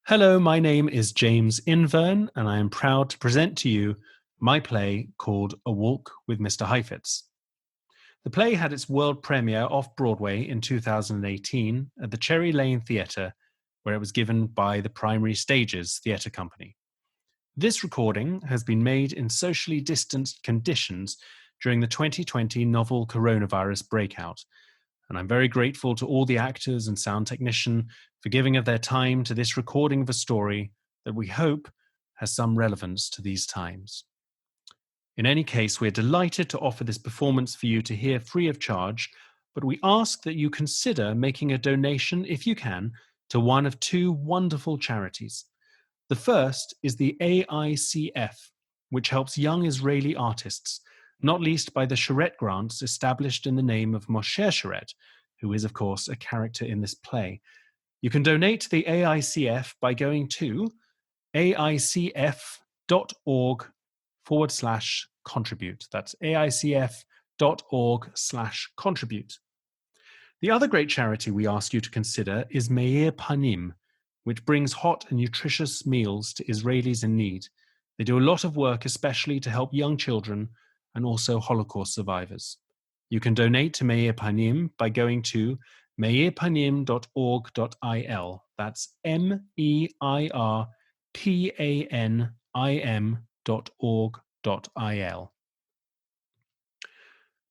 Hello, my name is James Inverne, and I am proud to present to you my play called A Walk with Mr. Heifetz. The play had its world premiere off-Broadway in 2018 at the Cherry Lane Theatre, where it was given by the Primary Stages Theatre Company. This recording has been made in socially distanced conditions during the 2020 novel coronavirus breakout, and I'm very grateful to all the actors and sound technician for giving of their time to this recording of a story that we hope has some relevance to these times. In any case, we're delighted to offer this performance for you to hear free of charge, but we ask that you consider making a donation, if you can, to one of two wonderful charities. The first is the AICF, which helps young Israeli artists, not least by the Sharett grants established in the name of Moshe Sharett, who is, of course, a character in this play. You can donate to the AICF by going to aicf.org/contribute. That's aicf.org/contribute. The other great charity we ask you to consider is Meir Panim, which brings hot and nutritious meals to Israelis in need. They do a lot of work, especially to help young children and also Holocaust survivors. You can donate to Meir Panim by going to meirpanim.org.il. That's meirpanim.org.il.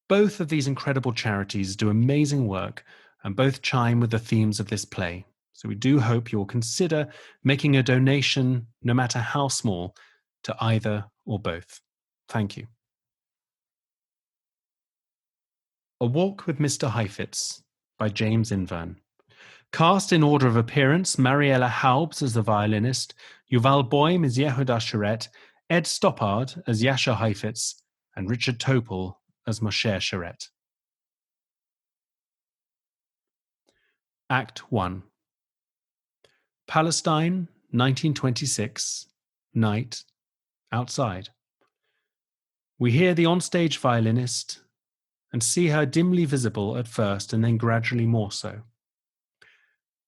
Both of these incredible charities do amazing work and both chime with the themes of this play. So we do hope you'll consider making a donation, no matter how small, to either or both. Thank you. A Walk with Mr. Heifetz by James Inverne. Cast in order of appearance, Mariella Haubs as the violinist, Yuval Boim as Yehuda Sharett, Ed Stoppard as Jascha Heifetz, and Richard Topol as Moshe Sharett. Act 1. Palestine, 1926, night, outside. We hear the onstage violinist and see her dimly visible at first and then gradually more so.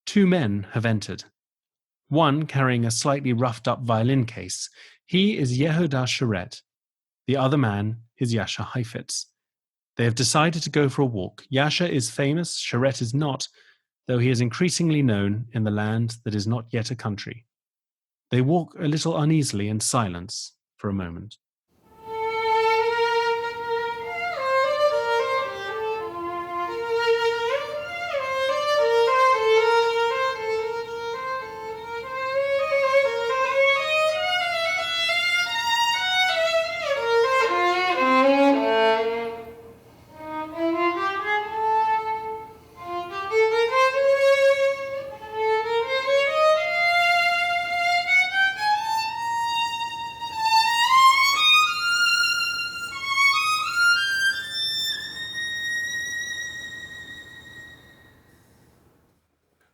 Two men have entered. One carrying a slightly roughed up violin case. He is Yehuda Sharett. The other man is Jascha Heifetz. They have decided to go for a walk. Jascha is famous, Sharett is not, though he is increasingly known in the land that is not yet a country. They walk a little uneasily in silence for a moment.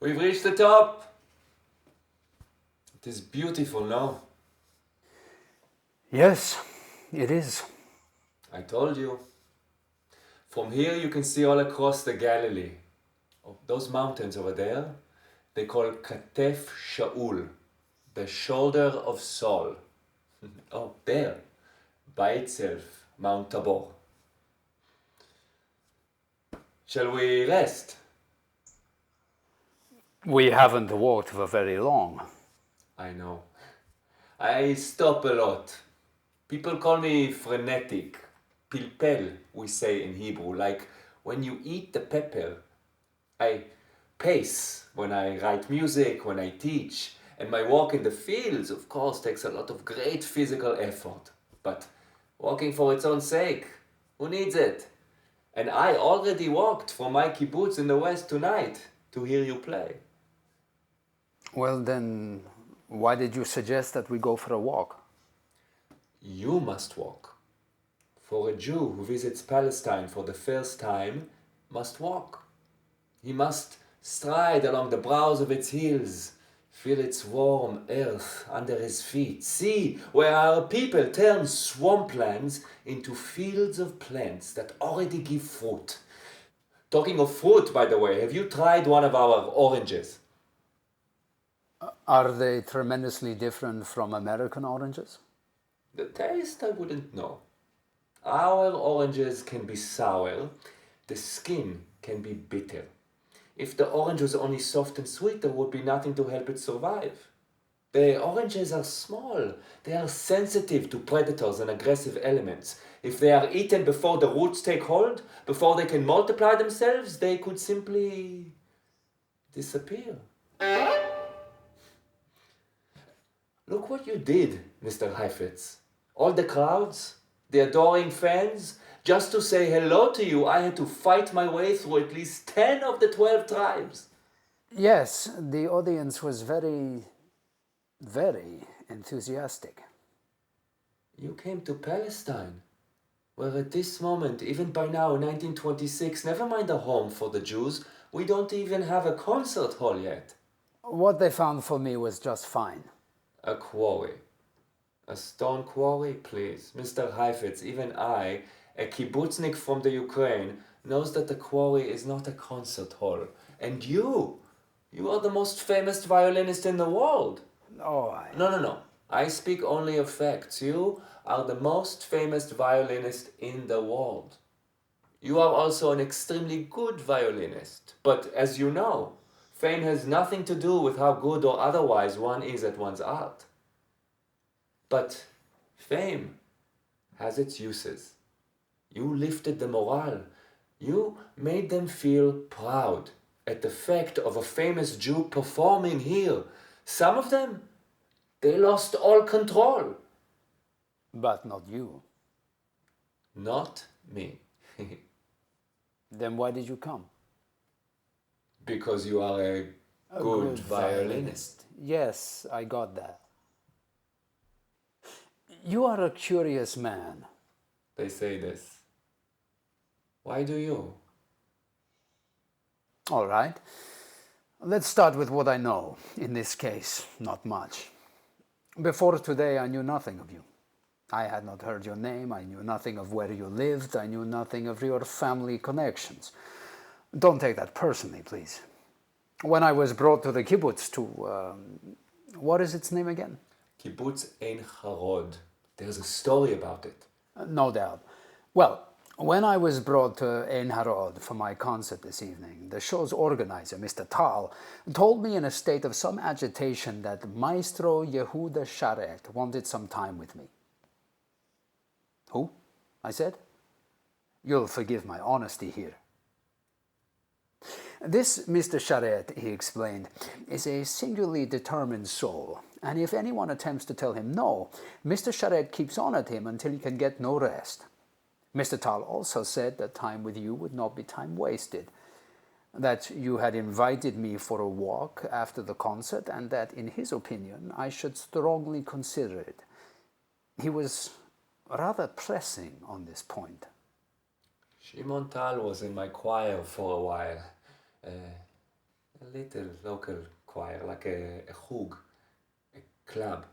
We've reached the top. It is beautiful, no? Yes, it is. I told you. From here you can see all across the Galilee. Oh, those mountains over there, they call Katef Shaul, the shoulder of Saul. Oh, there, by itself, Mount Tabor. Shall we rest? We haven't walked for very long. I know. I stop a lot. People call me frenetic. Pilpel, we say in Hebrew, like when you eat the pepper. I pace when I write music, when I teach, and my walk in the fields, of course, takes a lot of great physical effort. But walking for its own sake, who needs it? And I already walked from my kibbutz in the west tonight to hear you play. Well, then, why did you suggest that we go for a walk? You must walk. For a Jew who visits Palestine for the first time must walk. He must stride along the brows of its hills, feel its warm earth under his feet, see where our people turn swamplands into fields of plants that already give fruit. Talking of fruit, by the way, have you tried one of our oranges? Are they tremendously different from American oranges? The taste, I wouldn't know. Our oranges can be sour, the skin can be bitter. If the orange was only soft and sweet, there would be nothing to help it survive. The oranges are small. They are sensitive to predators and aggressive elements. If they are eaten before the roots take hold, before they can multiply themselves, they could simply disappear. Look what you did, Mr. Heifetz. All the crowds, the adoring fans, just to say hello to you, I had to fight my way through at least 10 of the 12 tribes. Yes, the audience was very enthusiastic. You came to Palestine, where at this moment, even by now, 1926, never mind a home for the Jews, we don't even have a concert hall yet. What they found for me was just fine. A quarry. A stone quarry, please. Mr. Heifetz, even I, a kibbutznik from the Ukraine, knows that the quarry is not a concert hall. And you are the most famous violinist in the world. Oh, No. I speak only of facts. You are the most famous violinist in the world. You are also an extremely good violinist. But as you know, fame has nothing to do with how good or otherwise one is at one's art. But fame has its uses. You lifted the morale. You made them feel proud at the fact of a famous Jew performing here. Some of them, they lost all control. but not you. Not me. Then why did you come? Because you are a good violinist. Yes, I got that. You are a curious man. They say this. Why do you? All right. Let's start with what I know. In this case, not much. Before today, I knew nothing of you. I had not heard your name. I knew nothing of where you lived. I knew nothing of your family connections. Don't take that personally, please. When I was brought to the kibbutz to, what is its name again? Kibbutz Ein Harod. There's a story about it. No doubt. Well, when I was brought to Ein Harod for my concert this evening, the show's organizer, Mr. Tal, told me in a state of some agitation that Maestro Yehuda Sharett wanted some time with me. Who? I said. You'll forgive my honesty here. This Mr. Sharett, he explained, is a singularly determined soul, and if anyone attempts to tell him no, Mr. Sharett keeps on at him until he can get no rest. Mr. Tal also said that time with you would not be time wasted, that you had invited me for a walk after the concert, and that, in his opinion, I should strongly consider it. He was rather pressing on this point. Shimon Tal was in my choir for a while. A little local choir, like a chug, a club.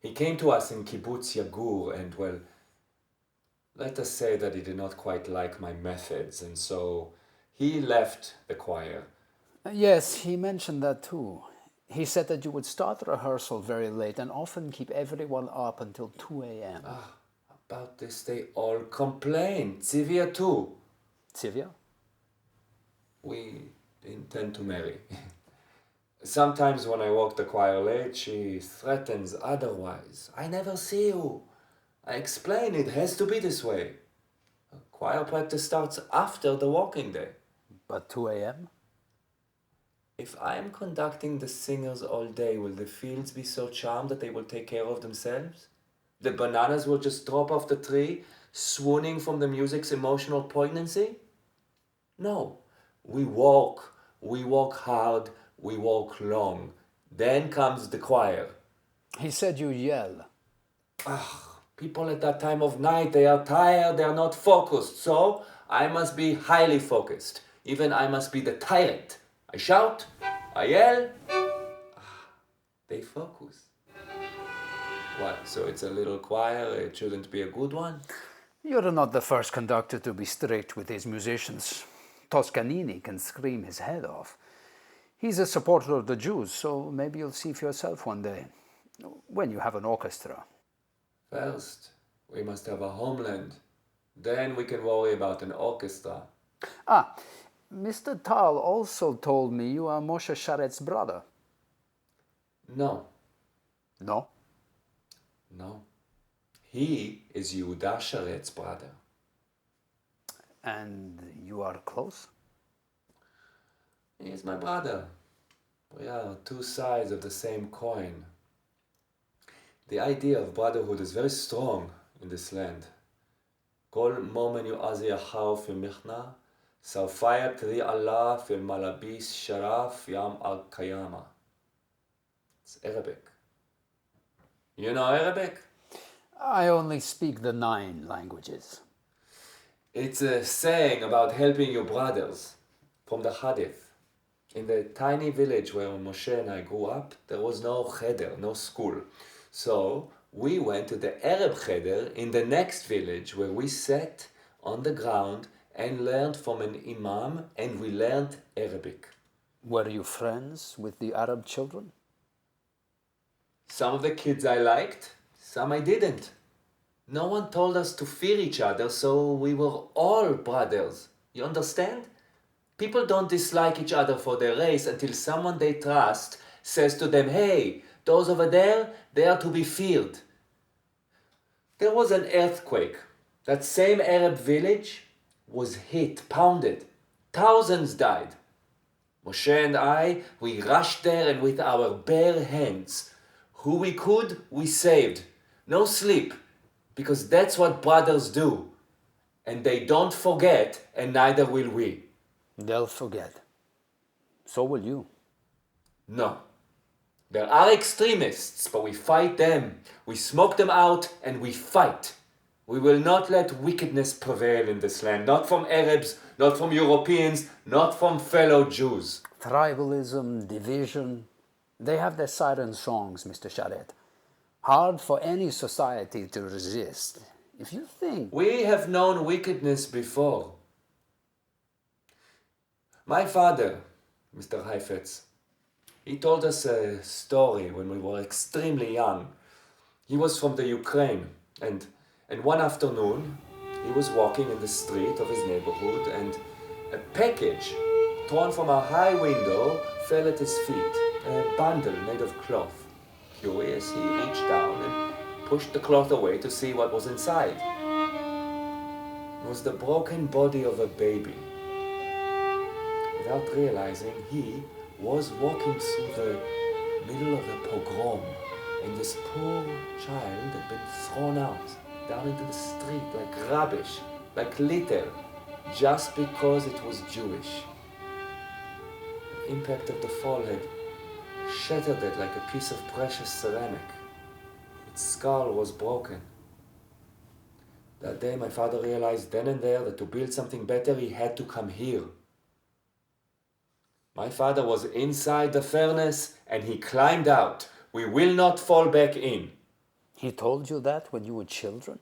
He came to us in Kibbutz Yagur and, well, let us say that he did not quite like my methods, and so he left the choir. Yes, he mentioned that too. He said that you would start rehearsal very late and often keep everyone up until 2 a.m. About this they all complain. Tzivia too. Tzivia? We intend to marry. Sometimes when I walk the choir late, she threatens otherwise. I never see you. I explain it has to be this way. Choir practice starts after the walking day. But 2 a.m.? If I am conducting the singers all day, will the fields be so charmed that they will take care of themselves? The bananas will just drop off the tree, swooning from the music's emotional poignancy? No. We walk hard, we walk long. Then comes the choir. He said you yell. People at that time of night, they are tired, they are not focused. So I must be highly focused. Even I must be the tyrant. I shout, I yell. They focus. What, so it's a little choir, it shouldn't be a good one? You're not the first conductor to be strict with his musicians. Toscanini can scream his head off. He's a supporter of the Jews, so maybe you'll see for yourself one day, when you have an orchestra. First, we must have a homeland. Then we can worry about an orchestra. Ah, Mr. Tal also told me you are Moshe Sharett's brother. No, No? no. He is Yehuda Sharett's brother. And you are close? He is my brother. We are two sides of the same coin. The idea of brotherhood is very strong in this land. Kol momen yu'azi achav fil michna, salfaya kri Allah fil malabis sharaf yam al kayama. It's Arabic. You know Arabic? I only speak the 9 languages. It's a saying about helping your brothers from the Hadith. In the tiny village where Moshe and I grew up, there was no cheder, no school. So we went to the Arab cheder in the next village where we sat on the ground and learned from an imam, and we learned Arabic. Were you friends with the Arab children? Some of the kids I liked, some I didn't. No one told us to fear each other, so we were all brothers. You understand? People don't dislike each other for their race until someone they trust says to them, hey, those over there, they are to be feared. There was an earthquake. That same Arab village was hit, pounded. Thousands died. Moshe and I, we rushed there, and with our bare hands, who we could, we saved. No sleep, because that's what brothers do. And they don't forget, and neither will we. They'll forget. So will you. No. There are extremists, but we fight them. We smoke them out, and we fight. We will not let wickedness prevail in this land, not from Arabs, not from Europeans, not from fellow Jews. Tribalism, division, they have their siren songs, Mr. Sharett. Hard for any society to resist. If you think... We have known wickedness before. My father, Mr. Heifetz, he told us a story when we were extremely young. He was from the Ukraine, and one afternoon he was walking in the street of his neighborhood, and a package torn from a high window fell at his feet, a bundle made of cloth. Curious, he reached down and pushed the cloth away to see what was inside. It was the broken body of a baby. Without realizing, he was walking through the middle of a pogrom, and this poor child had been thrown out down into the street like rubbish, like litter, just because it was Jewish. The impact of the fall had shattered it like a piece of precious ceramic. Its skull was broken. That day my father realized then and there that to build something better he had to come here. My father was inside the furnace and he climbed out. We will not fall back in. He told you that when you were children?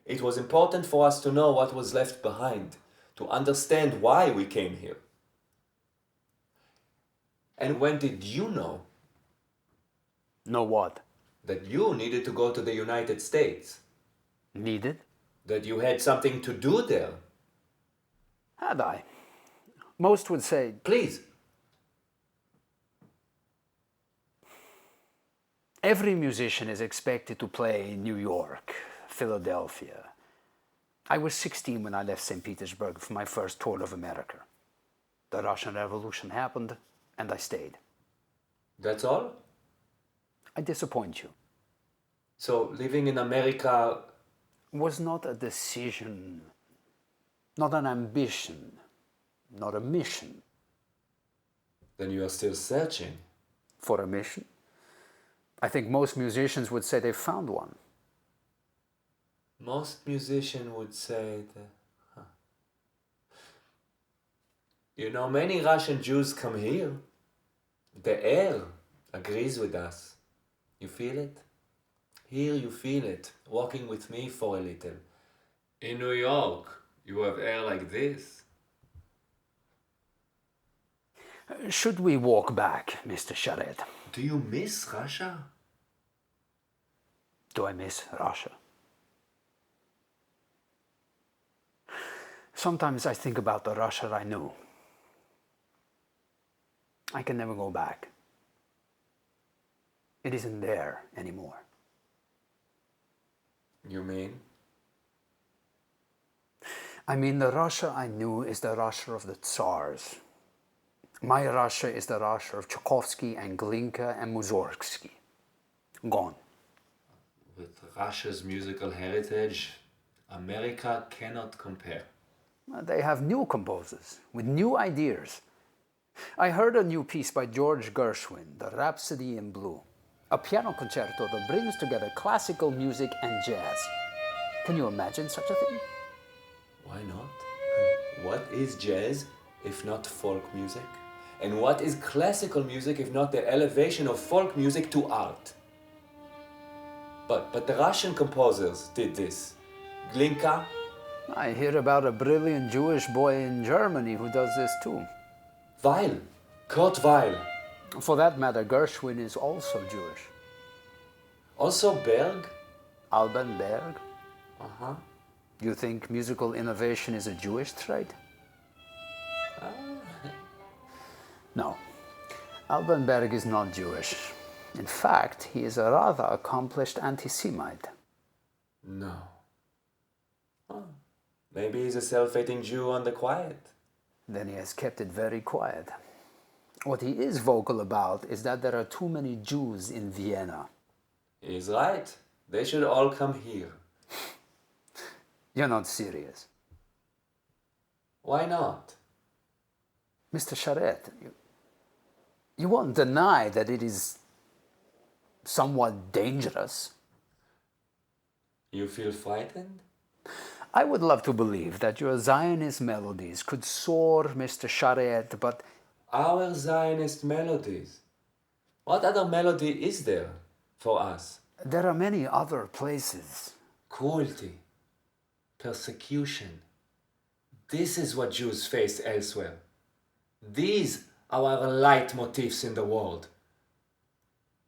It was important for us to know what was left behind, to understand why we came here. And when did you know? Know what? That you needed to go to the United States. Needed? That you had something to do there. Had I? Most would say... Please. Every musician is expected to play in New York, Philadelphia. I was 16 when I left St. Petersburg for my first tour of America. The Russian Revolution happened, and I stayed. That's all? I disappoint you. So living in America... was not a decision, not an ambition, not a mission. Then you are still searching. For a mission? I think most musicians would say they found one. Most musicians would say that... You know, many Russian Jews come here. The air agrees with us. You feel it? Here you feel it, walking with me for a little. In New York, you have air like this. Should we walk back, Mr. Sharett? Do you miss Russia? Do I miss Russia? Sometimes I think about the Russia I knew. I can never go back. It isn't there anymore. You mean? I mean, the Russia I knew is the Russia of the Tsars. My Russia is the Russia of Tchaikovsky and Glinka and Mussorgsky. Gone. With Russia's musical heritage, America cannot compare. They have new composers with new ideas. I heard a new piece by George Gershwin, The Rhapsody in Blue, a piano concerto that brings together classical music and jazz. Can you imagine such a thing? Why not? What is jazz if not folk music? And what is classical music if not the elevation of folk music to art? But the Russian composers did this. Glinka. I hear about a brilliant Jewish boy in Germany who does this too. Weill. Kurt Weill. For that matter, Gershwin is also Jewish. Also Berg. Alban Berg. Uh-huh. You think musical innovation is a Jewish trait? No. Alban Berg is not Jewish. In fact, he is a rather accomplished anti-Semite. No. Oh. Maybe he's a self-hating Jew on the quiet. Then he has kept it very quiet. What he is vocal about is that there are too many Jews in Vienna. He's right. They should all come here. You're not serious. Why not? Mr. Sharett, you won't deny that it is somewhat dangerous. You feel frightened? I would love to believe that your Zionist melodies could soar, Mr. Sharett, but... Our Zionist melodies? What other melody is there for us? There are many other places. Cruelty, persecution. This is what Jews face elsewhere. These are our leitmotifs in the world.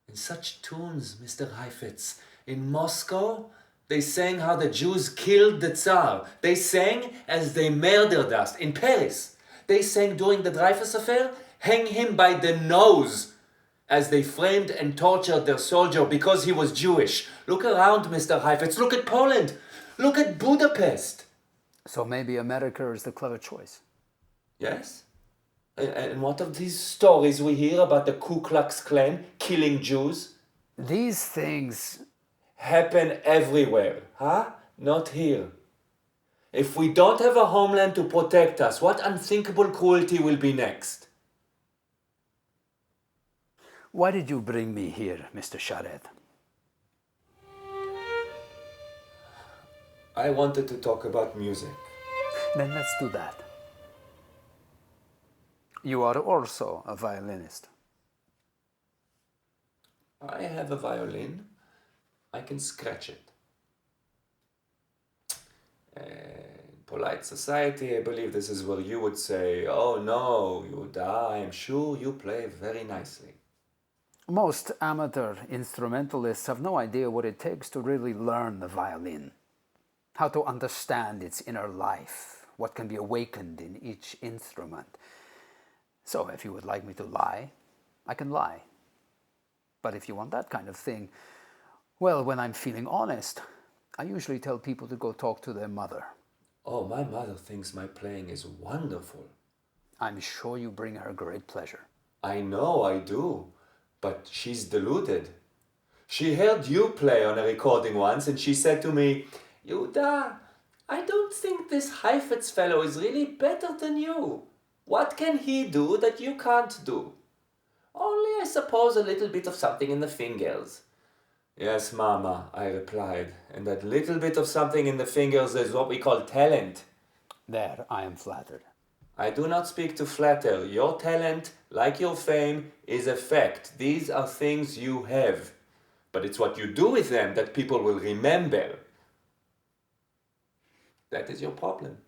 In such tunes, Mr. Heifetz, in Moscow, they sang how the Jews killed the Tsar. They sang as they murdered us. In Paris, they sang during the Dreyfus affair, hang him by the nose, as they framed and tortured their soldier because he was Jewish. Look around, Mr. Heifetz. Look at Poland. Look at Budapest. So maybe America is the clever choice. Yes? And what of these stories we hear about the Ku Klux Klan killing Jews? These things... happen everywhere, huh? Not here. If we don't have a homeland to protect us, what unthinkable cruelty will be next? Why did you bring me here, Mr. Sharett? I wanted to talk about music. Then let's do that. You are also a violinist. I have a violin. I can scratch it. In polite society, I believe this is where you would say, "Oh no, Yehuda, I am sure you play very nicely." Most amateur instrumentalists have no idea what it takes to really learn the violin, how to understand its inner life, what can be awakened in each instrument. So if you would like me to lie, I can lie. But if you want that kind of thing, well, when I'm feeling honest, I usually tell people to go talk to their mother. Oh, my mother thinks my playing is wonderful. I'm sure you bring her great pleasure. I know I do, but she's deluded. She heard you play on a recording once and she said to me, "Yehuda, I don't think this Heifetz fellow is really better than you. What can he do that you can't do?" "Only, I suppose, a little bit of something in the fingers." "Yes, Mama," I replied, "and that little bit of something in the fingers is what we call talent." There, I am flattered. I do not speak to flatter. Your talent, like your fame, is a fact. These are things you have. But it's what you do with them that people will remember. That is your problem.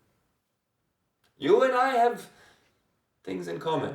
You and I have things in common.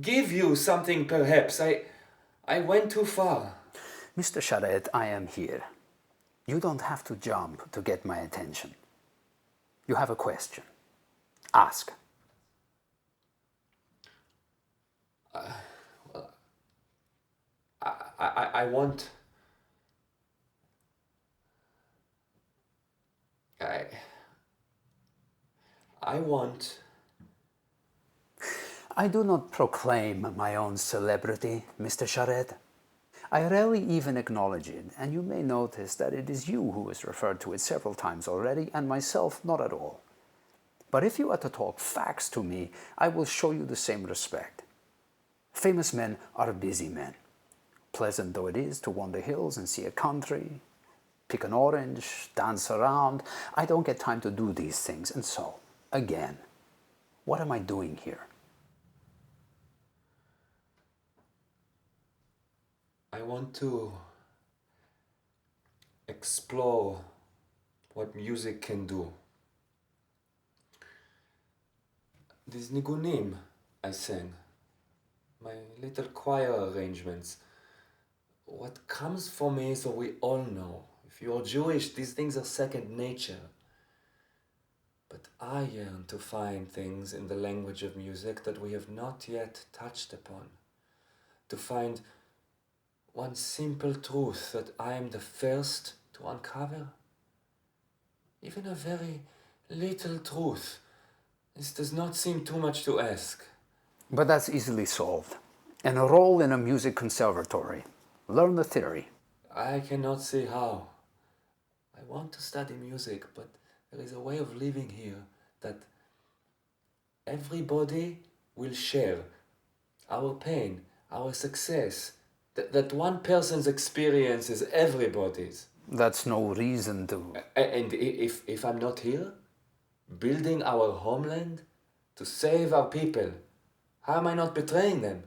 give you something perhaps. I went too far. Mr. Sharett, I am here. You don't have to jump to get my attention. You have a question. Ask. I want... I want... I do not proclaim my own celebrity, Mr. Sharett. I rarely even acknowledge it, and you may notice that it is you who has referred to it several times already, and myself not at all. But if you are to talk facts to me, I will show you the same respect. Famous men are busy men. Pleasant though it is to wander hills and see a country, pick an orange, dance around, I don't get time to do these things, and so, again, what am I doing here? I want to explore what music can do. These nigunim I sang, my little choir arrangements, what comes for me, so we all know, if you're Jewish, these things are second nature. But I yearn to find things in the language of music that we have not yet touched upon, to find one simple truth that I am the first to uncover. Even a very little truth. This does not seem too much to ask. But that's easily solved. Enroll in a music conservatory. Learn the theory. I cannot see how. I want to study music, but there is a way of living here that everybody will share our pain, our success. That one person's experience is everybody's. That's no reason to... And if I'm not here, building our homeland to save our people, how am I not betraying them?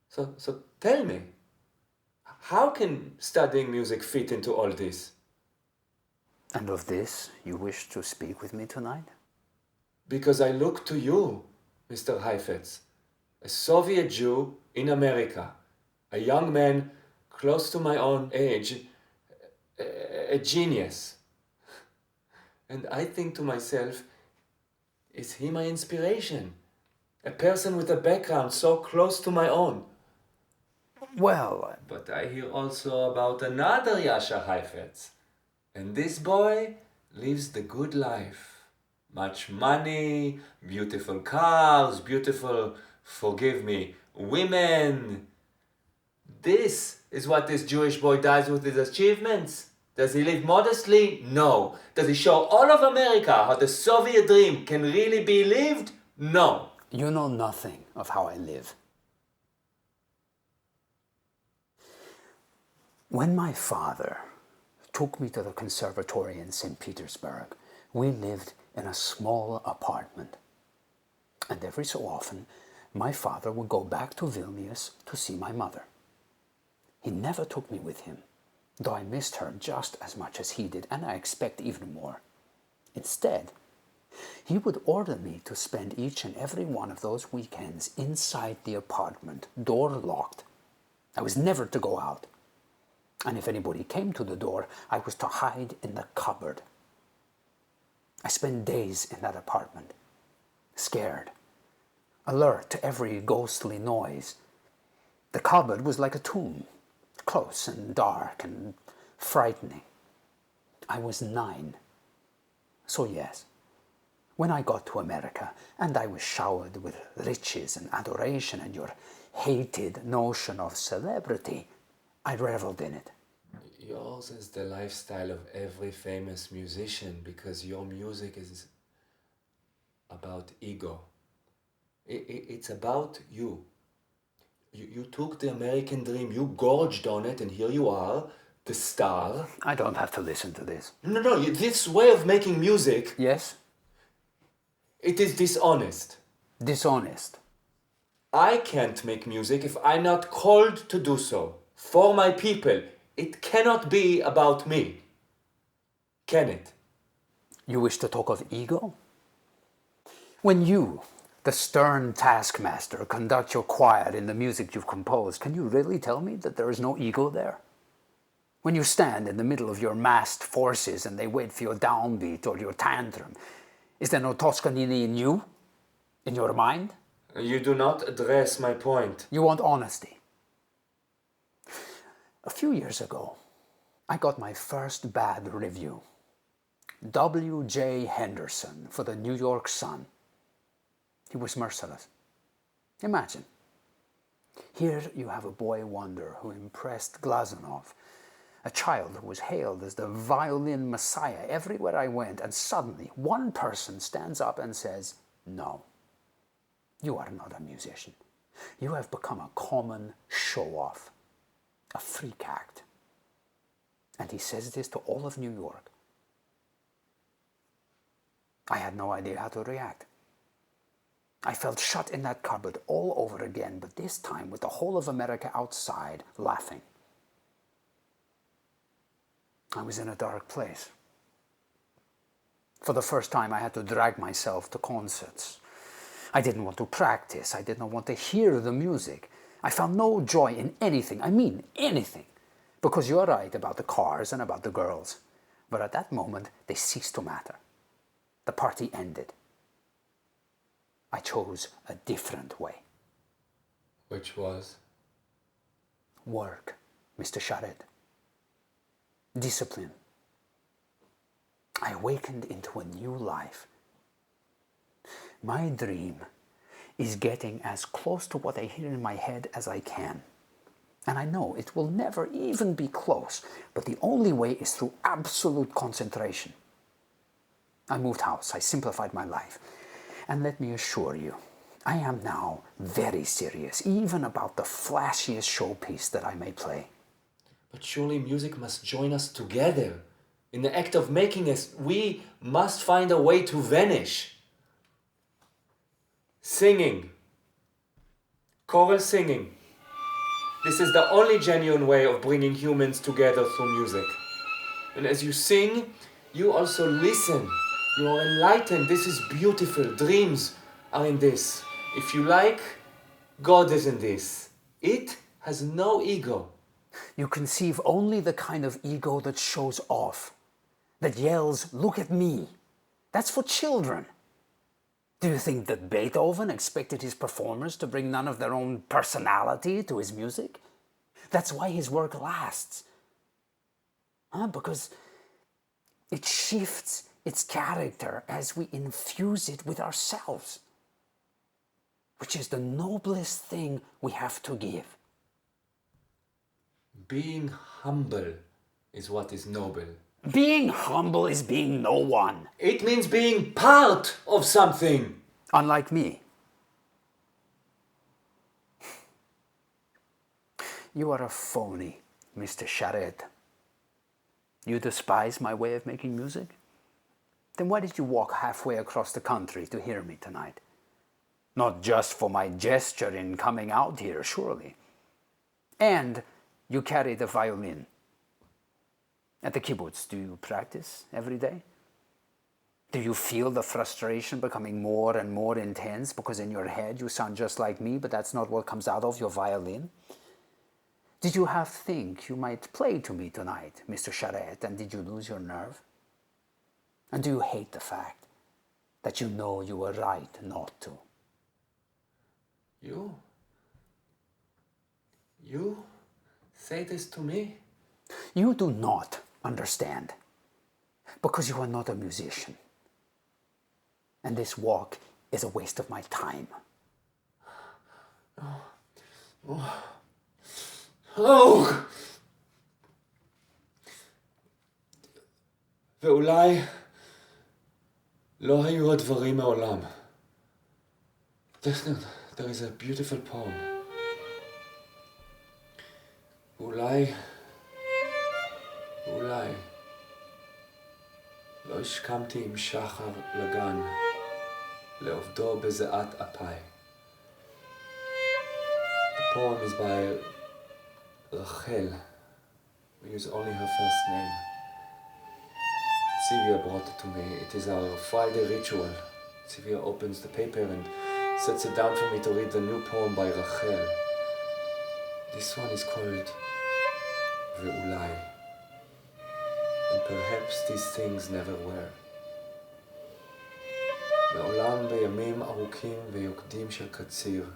So tell me, how can studying music fit into all this? And of this you wish to speak with me tonight? Because I look to you, Mr. Heifetz, a Soviet Jew in America, a young man close to my own age, a genius. And I think to myself, is he my inspiration? A person with a background so close to my own. Well... But I hear also about another Jascha Heifetz. And this boy lives the good life. Much money, beautiful cars, beautiful, forgive me, women. This is what this Jewish boy does with his achievements. Does he live modestly? No. Does he show all of America how the Soviet dream can really be lived? No. You know nothing of how I live. When my father took me to the conservatory in St. Petersburg, we lived in a small apartment. And every so often, my father would go back to Vilnius to see my mother. He never took me with him, though I missed her just as much as he did, and I expect even more. Instead, he would order me to spend each and every one of those weekends inside the apartment, door locked. I was never to go out. And if anybody came to the door, I was to hide in the cupboard. I spent days in that apartment, scared, alert to every ghostly noise. The cupboard was like a tomb, close and dark and frightening. I was 9. So yes, when I got to America and I was showered with riches and adoration and your hated notion of celebrity, I reveled in it. Yours is the lifestyle of every famous musician because your music is about ego. It's about you. You took the American dream, you gorged on it, and here you are, the star. I don't have to listen to this. No, this way of making music... Yes? It is dishonest. Dishonest. I can't make music if I'm not called to do so. For my people. It cannot be about me. Can it? You wish to talk of ego? When you the stern taskmaster conduct your choir in the music you've composed, can you really tell me that there is no ego there? When you stand in the middle of your massed forces and they wait for your downbeat or your tantrum, is there no Toscanini in you? In your mind? You do not address my point. You want honesty. A few years ago, I got my first bad review. W.J. Henderson for the New York Sun. He was merciless. Imagine. Here you have a boy wonder who impressed Glazunov, a child who was hailed as the violin messiah everywhere I went, and suddenly one person stands up and says, "No, you are not a musician. You have become a common show-off, a freak act." And he says this to all of New York. I had no idea how to react. I felt shut in that cupboard all over again, but this time with the whole of America outside laughing. I was in a dark place. For the first time, I had to drag myself to concerts. I didn't want to practice. I did not want to hear the music. I found no joy in anything. I mean anything. Because you're right about the cars and about the girls. But at that moment, they ceased to matter. The party ended. I chose a different way. Which was? Work, Mr. Sharett. Discipline. I awakened into a new life. My dream is getting as close to what I hear in my head as I can. And I know it will never even be close, but the only way is through absolute concentration. I moved house, I simplified my life. And let me assure you, I am now very serious, even about the flashiest showpiece that I may play. But surely music must join us together. In the act of making us, we must find a way to vanish. Singing. Choral singing. This is the only genuine way of bringing humans together through music. And as you sing, you also listen. You are enlightened. This is beautiful. Dreams are in this. If you like, God is in this. It has no ego. You conceive only the kind of ego that shows off, that yells, "Look at me." That's for children. Do you think that Beethoven expected his performers to bring none of their own personality to his music? That's why his work lasts. Because it shifts its character as we infuse it with ourselves, which is the noblest thing we have to give. Being humble is what is noble. Being humble is being no one. It means being part of something. Unlike me. You are a phony, Mr. Sharett. You despise my way of making music? Then why did you walk halfway across the country to hear me tonight? Not just for my gesture in coming out here, surely. And you carry the violin. At the kibbutz, do you practice every day? Do you feel the frustration becoming more and more intense because in your head you sound just like me, but that's not what comes out of your violin? Did you half think you might play to me tonight, Mr. Sharett, and did you lose your nerve? And do you hate the fact that you know you were right not to? You say this to me? You do not understand, because you are not a musician. And this walk is a waste of my time. ואולי לא היו הדברים מעולם. There is a beautiful poem. אולי לא השכמתי עם שחר לגן, לעובדו בזיעת אפיי. The poem is by Rachel. We use only her first name. Sylvia brought it to me. It is our Friday ritual. Sylvia opens the paper and sets it down for me to read the new poem by Rachel. This one is called Ve'ulai. And perhaps these things never were. מעולם בימים ארוכים ויוקדים של קציר,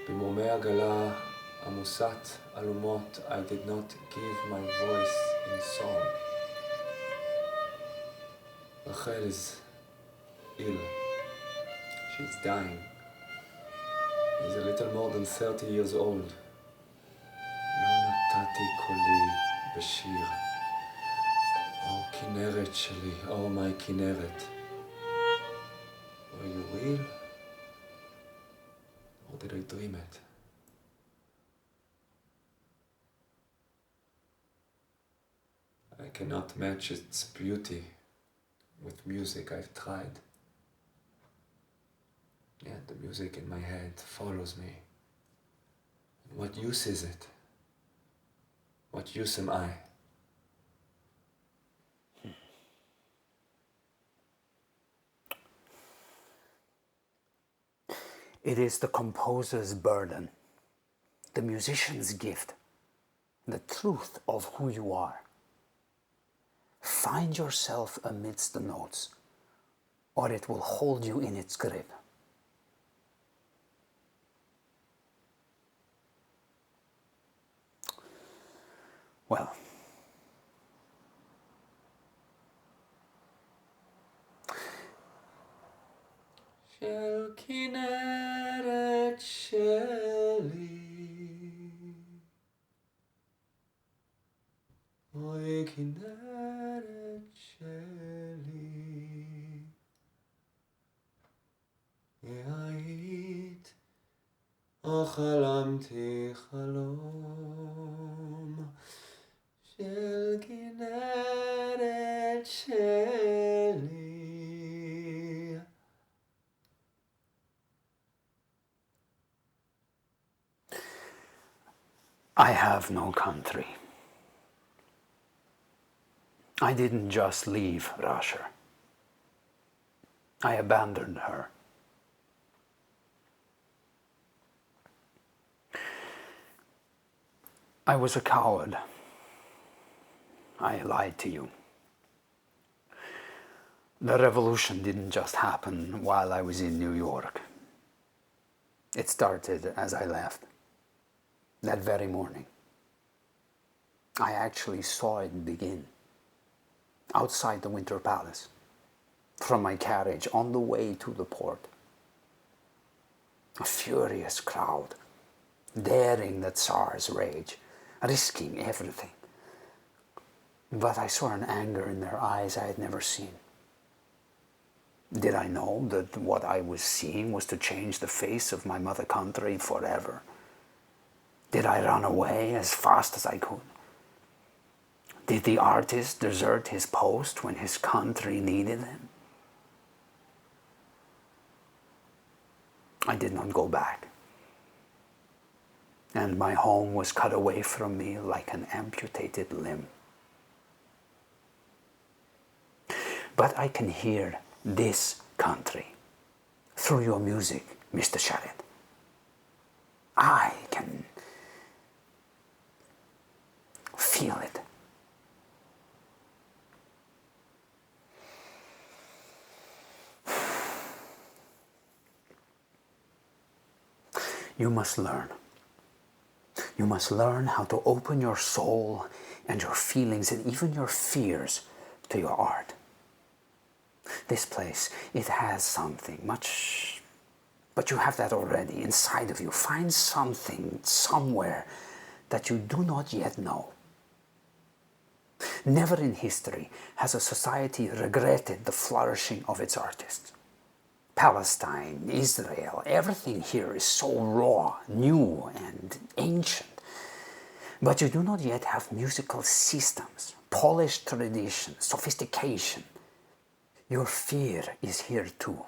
במרומי עגלה עמוסת אלומות, I did not give my voice in song. Rachel is ill. She's dying. She's a little more than 30 years old. לא נתתי קולי בשיר. Oh, כנרת שלי, oh my כנרת. Were you real? Or did I dream it? I cannot match its beauty with music. I've tried. Yet the music in my head follows me. And what use is it? What use am I? It is the composer's burden, the musician's gift, the truth of who you are. Find yourself amidst the notes, or it will hold you in its grip. Well, של כנרת שלי, אוי כנרת שלי, היית או חלמתי חלום, של כנרת שלי. I have no country. I didn't just leave Rasher. I abandoned her. I was a coward. I lied to you. The revolution didn't just happen while I was in New York. It started as I left. That very morning. I actually saw it begin. Outside the Winter Palace. From my carriage on the way to the port. A furious crowd. Daring the Tsar's rage. Risking everything. But I saw an anger in their eyes I had never seen. Did I know that what I was seeing was to change the face of my mother country forever? Did I run away as fast as I could? Did the artist desert his post when his country needed him? I did not go back. And my home was cut away from me like an amputated limb. But I can hear this country through your music, Mr. Sharett. I can feel it. You must learn. You must learn how to open your soul and your feelings and even your fears to your art. This place, it has something much, but you have that already inside of you. Find something somewhere that you do not yet know. Never in history has a society regretted the flourishing of its artists. Palestine, Israel, everything here is so raw, new, and ancient. But you do not yet have musical systems, polished tradition, sophistication. Your fear is here too.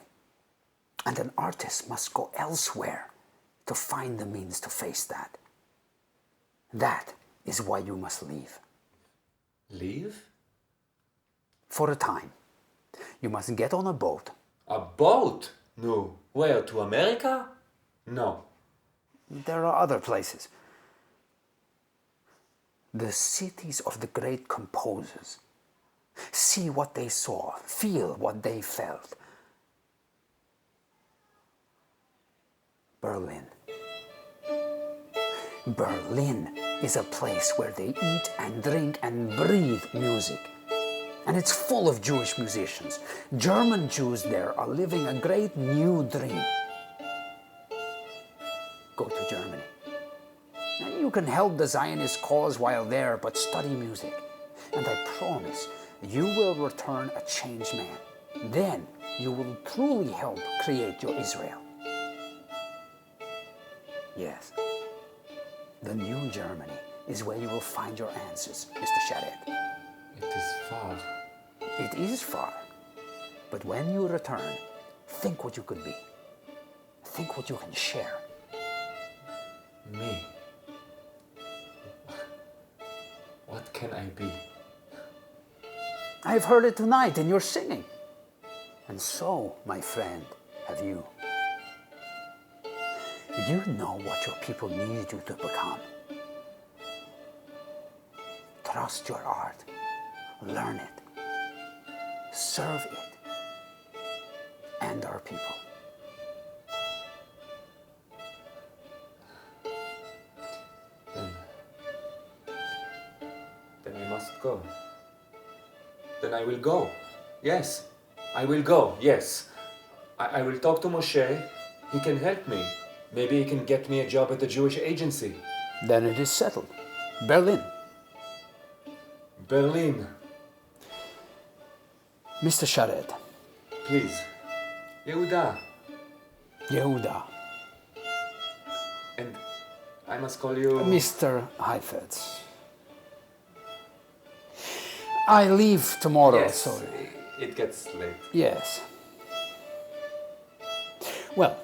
And an artist must go elsewhere to find the means to face that. That is why you must leave. Leave? For a time. You must get on a boat. A boat? No. Where? To America? No. There are other places. The cities of the great composers. See what they saw, feel what they felt. Berlin. Berlin is a place where they eat and drink and breathe music. And it's full of Jewish musicians. German Jews there are living a great new dream. Go to Germany. And you can help the Zionist cause while there, but study music. And I promise you will return a changed man. Then you will truly help create your Israel. Yes, the new Germany is where you will find your answers, Mr. Sharett. It is far. It is far, but when you return, think what you could be. Think what you can share. Me? What can I be? I've heard it tonight in your singing. And so, my friend, have you. You know what your people need you to become. Trust your art. Learn it. Serve it. And our people. Then I must go. Then I will go. Yes, I will go, yes. I will talk to Moshe. He can help me. Maybe he can get me a job at the Jewish agency. Then it is settled. Berlin. Berlin. Mr. Sharett. Please. Yehuda. Yehuda. And I must call you... Mr. Heifetz. I leave tomorrow, Yes, so... it gets late. Yes. Well,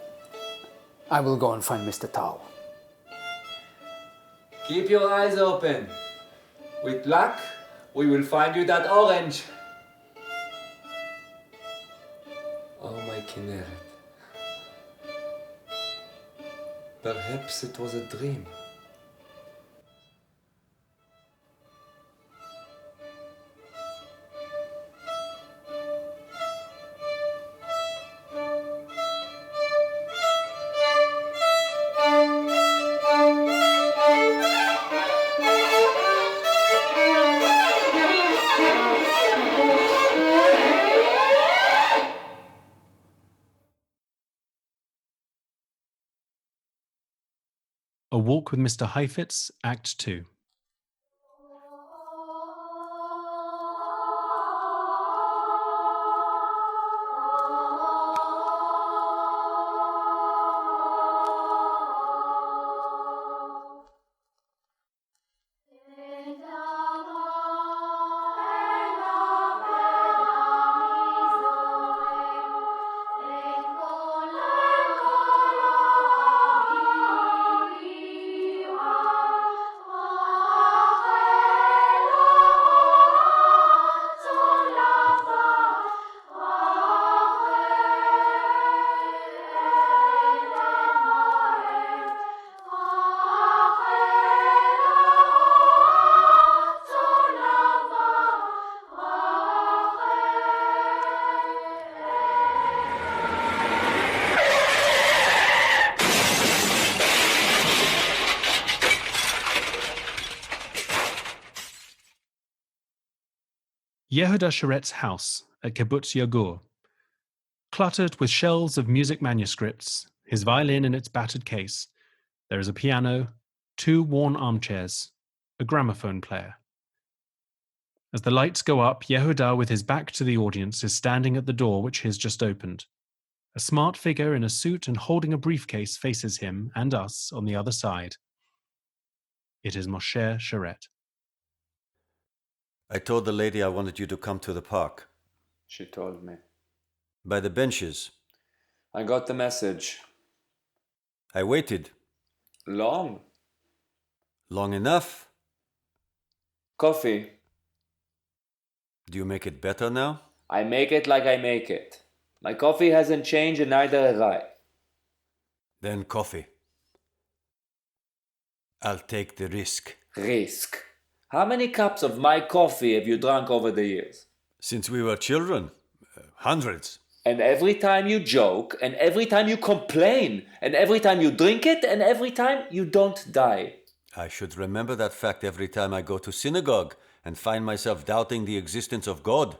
I will go and find Mr. Tao. Keep your eyes open. With luck, we will find you that orange. Oh, my Kinneret. Perhaps it was a dream. A Walk with Mr. Heifetz, Act 2. Yehuda Sharett's house at Kibbutz Yagur. Cluttered with shelves of music manuscripts, his violin in its battered case, there is a piano, 2 worn armchairs, a gramophone player. As the lights go up, Yehuda, with his back to the audience, is standing at the door which he has just opened. A smart figure in a suit and holding a briefcase faces him and us on the other side. It is Moshe Sharett. I told the lady I wanted you to come to the park. She told me. By the benches. I got the message. I waited. Long. Long enough. Coffee. Do you make it better now? I make it like I make it. My coffee hasn't changed and neither have I. Then coffee. I'll take the risk. Risk. How many cups of my coffee have you drunk over the years? Since we were children, hundreds. And every time you joke, and every time you complain, and every time you drink it, and every time you don't die. I should remember that fact every time I go to synagogue and find myself doubting the existence of God.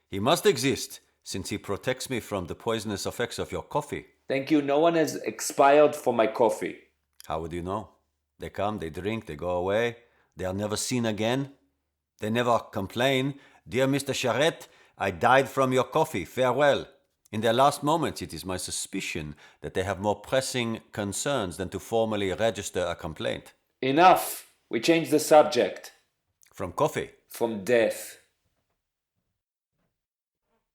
He must exist, since he protects me from the poisonous effects of your coffee. Thank you, no one has expired for my coffee. How would you know? They come, they drink, they go away. They are never seen again. They never complain. Dear Mr. Sharett, I died from your coffee. Farewell. In their last moments, it is my suspicion that they have more pressing concerns than to formally register a complaint. Enough. We change the subject. From coffee. From death.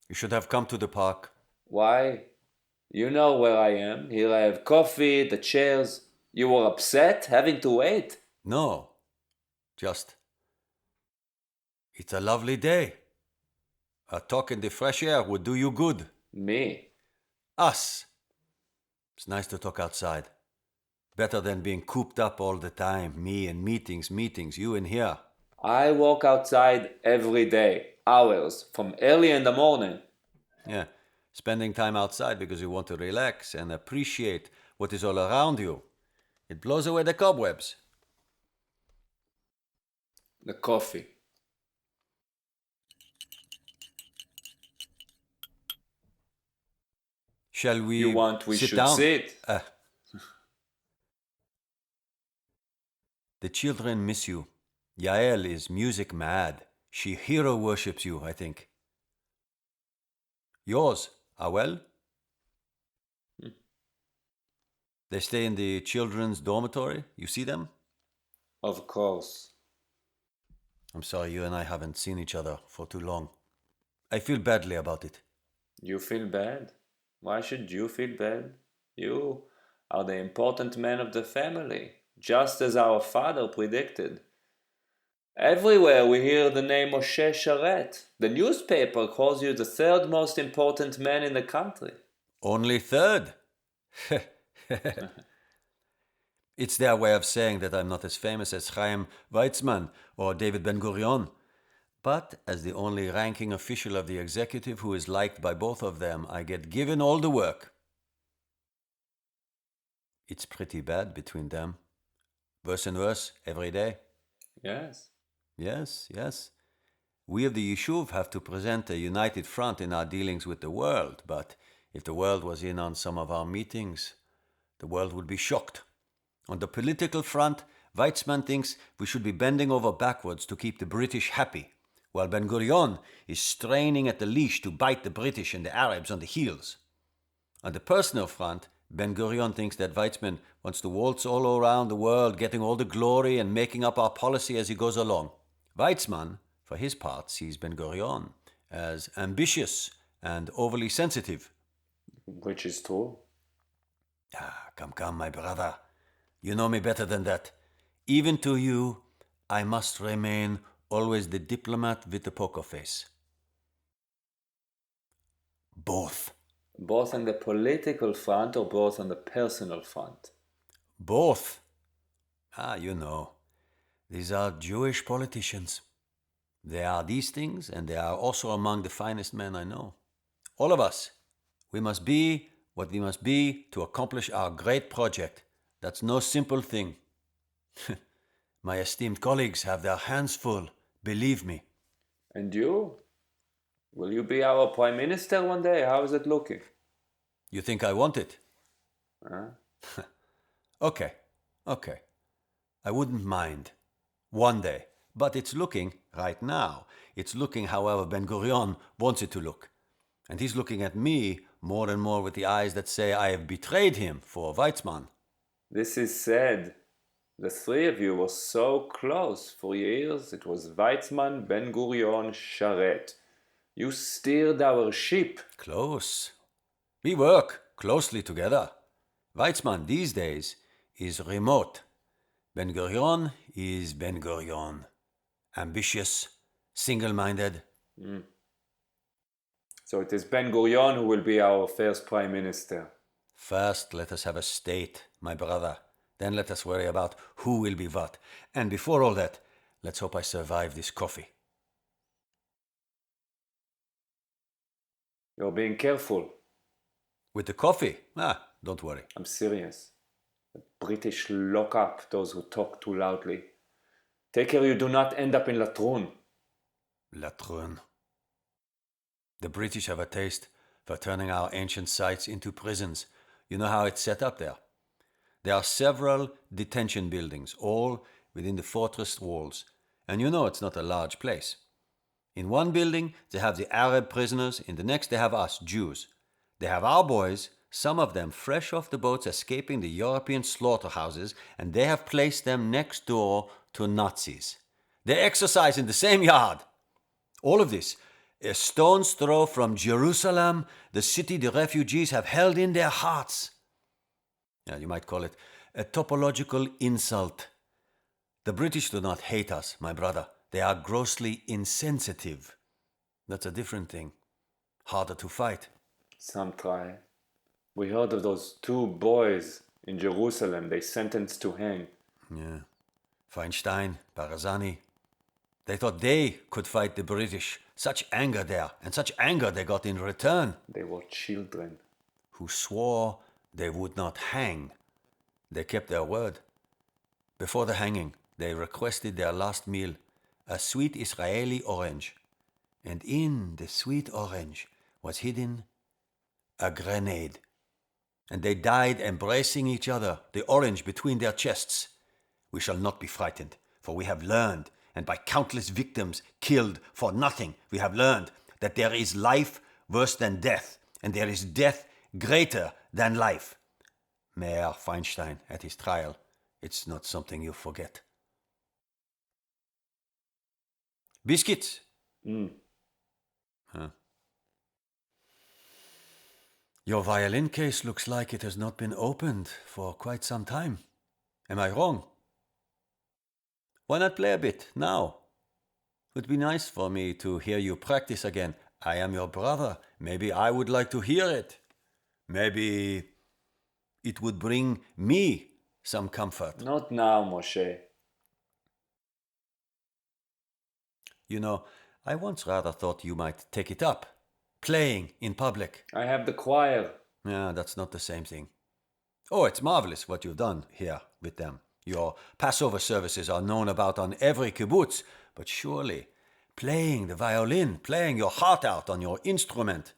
You should have come to the park. Why? You know where I am. Here I have coffee, the chairs. You were upset having to wait? No. Just. It's a lovely day. A talk in the fresh air would do you good. Me? Us. It's nice to talk outside. Better than being cooped up all the time. Me in meetings, you in here. I walk outside every day. Hours. From early in the morning. Yeah. Spending time outside because you want to relax and appreciate what is all around you. It blows away the cobwebs. The coffee. Shall we You want we sit should down? sit? The children miss you. Yael is music mad. She hero worships you, I think. Yours are well? They stay in the children's dormitory? You see them? Of course. I'm sorry you and I haven't seen each other for too long. I feel badly about it. You feel bad? Why should you feel bad? You are the important man of the family, just as our father predicted. Everywhere we hear the name Moshe Sharett. The newspaper calls you the third most important man in the country. Only third? It's their way of saying that I'm not as famous as Chaim Weizmann or David Ben-Gurion. But as the only ranking official of the executive who is liked by both of them, I get given all the work. It's pretty bad between them. Worse and worse every day. Yes. Yes. We of the Yishuv have to present a united front in our dealings with the world, but if the world was in on some of our meetings, the world would be shocked. On the political front, Weizmann thinks we should be bending over backwards to keep the British happy, while Ben-Gurion is straining at the leash to bite the British and the Arabs on the heels. On the personal front, Ben-Gurion thinks that Weizmann wants to waltz all around the world, getting all the glory and making up our policy as he goes along. Weizmann, for his part, sees Ben-Gurion as ambitious and overly sensitive. Which is true. Come, my brother. You know me better than that. Even to you, I must remain always the diplomat with the poker face. Both. Both on the political front or both on the personal front? Both. You know. These are Jewish politicians. They are these things, and they are also among the finest men I know. All of us. We must be what we must be to accomplish our great project. That's no simple thing. My esteemed colleagues have their hands full, believe me. And you? Will you be our Prime Minister one day? How is it looking? You think I want it? Huh? Okay. I wouldn't mind. One day. But it's looking, right now, it's looking however Ben-Gurion wants it to look. And he's looking at me more and more with the eyes that say I have betrayed him for Weizmann. This is sad. The three of you were so close. For years it was Weizmann, Ben-Gurion, Sharett. You steered our ship. Close. We work closely together. Weizmann these days is remote. Ben-Gurion is Ben-Gurion. Ambitious, single-minded. So it is Ben-Gurion who will be our first prime minister. First, let us have a state, my brother. Then let us worry about who will be what. And before all that, let's hope I survive this coffee. You're being careful. With the coffee? Don't worry. I'm serious. The British lock up those who talk too loudly. Take care you do not end up in Latrun. Latrun. The British have a taste for turning our ancient sites into prisons. You know how it's set up there? There are several detention buildings, all within the fortress walls. And you know it's not a large place. In one building, they have the Arab prisoners. In the next, they have us, Jews. They have our boys, some of them fresh off the boats escaping the European slaughterhouses, and they have placed them next door to Nazis. They exercise in the same yard. All of this, a stone's throw from Jerusalem, the city the refugees have held in their hearts. You might call it a topological insult. The British do not hate us, my brother. They are grossly insensitive. That's a different thing. Harder to fight. Some try. We heard of those 2 boys in Jerusalem they sentenced to hang. Yeah. Feinstein, Barazani. They thought they could fight the British. Such anger there, and such anger they got in return. They were children. Who swore they would not hang. They kept their word. Before the hanging, they requested their last meal, a sweet Israeli orange. And in the sweet orange was hidden a grenade. And they died embracing each other, the orange between their chests. We shall not be frightened, for we have learned, and by countless victims killed for nothing, we have learned that there is life worse than death, and there is death greater than life. Mayor Feinstein at his trial, it's not something you forget. Biscuits? Huh. Your violin case looks like it has not been opened for quite some time. Am I wrong? Why not play a bit now? It would be nice for me to hear you practice again. I am your brother. Maybe I would like to hear it. Maybe it would bring me some comfort. Not now, Moshe. You know, I once rather thought you might take it up. Playing in public. I have the choir. Yeah, that's not the same thing. Oh, it's marvelous what you've done here with them. Your Passover services are known about on every kibbutz, but surely playing the violin, playing your heart out on your instrument,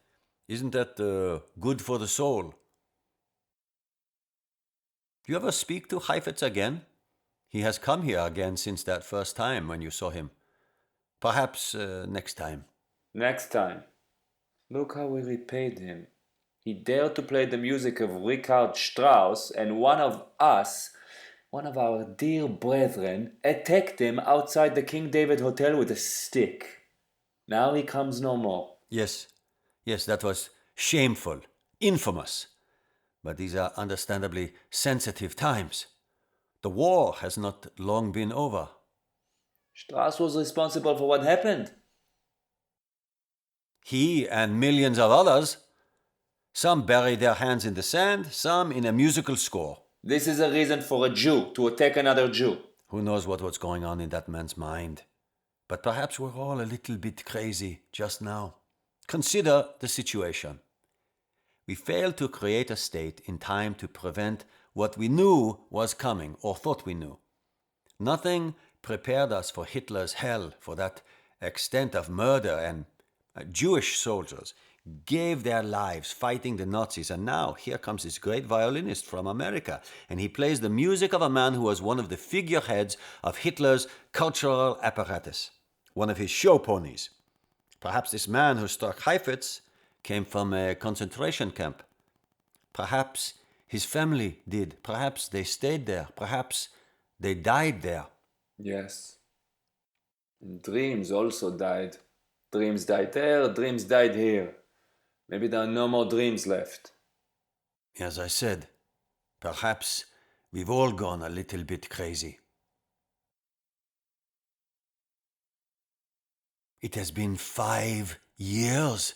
isn't that good for the soul? Do you ever speak to Heifetz again? He has come here again since that first time when you saw him. Perhaps next time. Next time. Look how we repaid him. He dared to play the music of Richard Strauss, and one of us, one of our dear brethren, attacked him outside the King David Hotel with a stick. Now he comes no more. Yes, that was shameful, infamous. But these are understandably sensitive times. The war has not long been over. Strauss was responsible for what happened. He and millions of others. Some bury their hands in the sand, some in a musical score. This is a reason for a Jew to attack another Jew. Who knows what was going on in that man's mind? But perhaps we're all a little bit crazy just now. Consider the situation. We failed to create a state in time to prevent what we knew was coming, or thought we knew. Nothing prepared us for Hitler's hell, for that extent of murder, and Jewish soldiers gave their lives fighting the Nazis, and now here comes this great violinist from America, and he plays the music of a man who was one of the figureheads of Hitler's cultural apparatus, one of his show ponies. Perhaps this man who struck Heifetz came from a concentration camp. Perhaps his family did. Perhaps they stayed there. Perhaps they died there. Yes. And dreams also died. Dreams died there, dreams died here. Maybe there are no more dreams left. As I said, perhaps we've all gone a little bit crazy. It has been 5 years,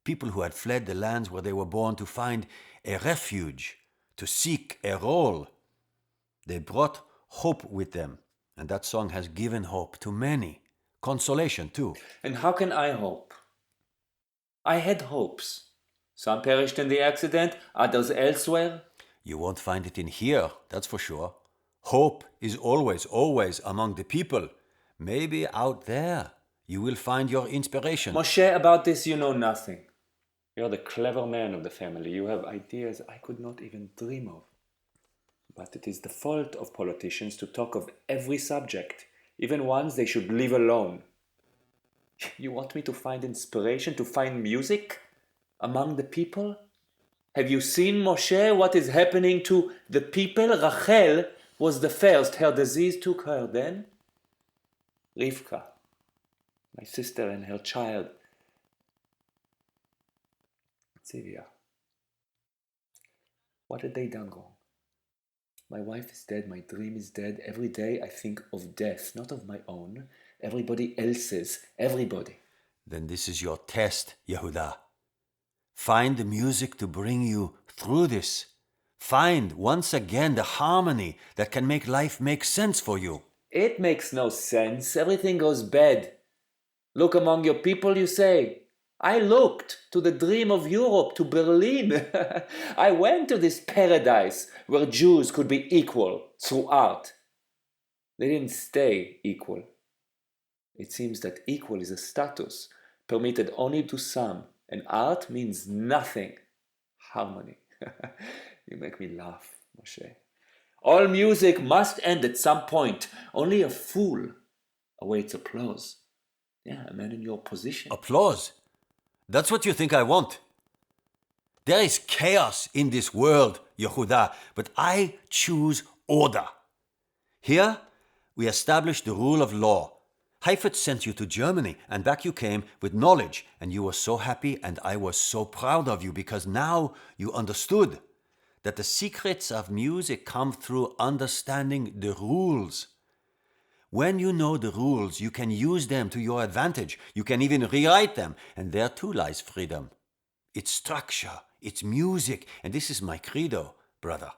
People who had fled the lands where they were born to find a refuge, to seek a role. They brought hope with them, and that song has given hope to many. Consolation, too. And how can I hope? I had hopes. Some perished in the accident, others elsewhere. You won't find it in here, that's for sure. Hope is always, always among the people. Maybe out there you will find your inspiration. Moshe, about this you know nothing. You're the clever man of the family. You have ideas I could not even dream of. But it is the fault of politicians to talk of every subject, even ones they should leave alone. You want me to find inspiration, to find music among the people? Have you seen, Moshe, what is happening to the people? Rachel was the first. Her disease took her. Then Rivka, my sister, and her child. Sylvia. What had they done wrong? My wife is dead, my dream is dead. Every day I think of death, not of my own. Everybody else's, everybody. Then this is your test, Yehuda. Find the music to bring you through this. Find, once again, the harmony that can make life make sense for you. It makes no sense. Everything goes bad. Look among your people, you say. I looked to the dream of Europe, to Berlin. I went to this paradise where Jews could be equal through art. They didn't stay equal. It seems that equal is a status permitted only to some, and art means nothing. Harmony. You make me laugh, Moshe. All music must end at some point. Only a fool awaits applause. Yeah, a man in your position. Applause? That's what you think I want. There is chaos in this world, Yehuda, but I choose order. Here, we establish the rule of law. Heifetz sent you to Germany, and back you came with knowledge, and you were so happy, and I was so proud of you, because now you understood that the secrets of music come through understanding the rules. When you know the rules, you can use them to your advantage. You can even rewrite them, and there too lies freedom. It's structure, it's music, and this is my credo, brother.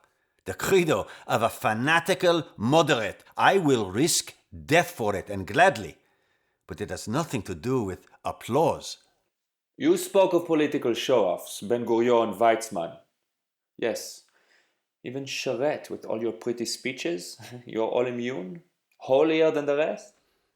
The credo of a fanatical moderate. I will risk death for it, and gladly. But it has nothing to do with applause. You spoke of political show-offs, Ben-Gurion, Weizmann. Yes, even Sharett, with all your pretty speeches, you're all immune? Holier than the rest?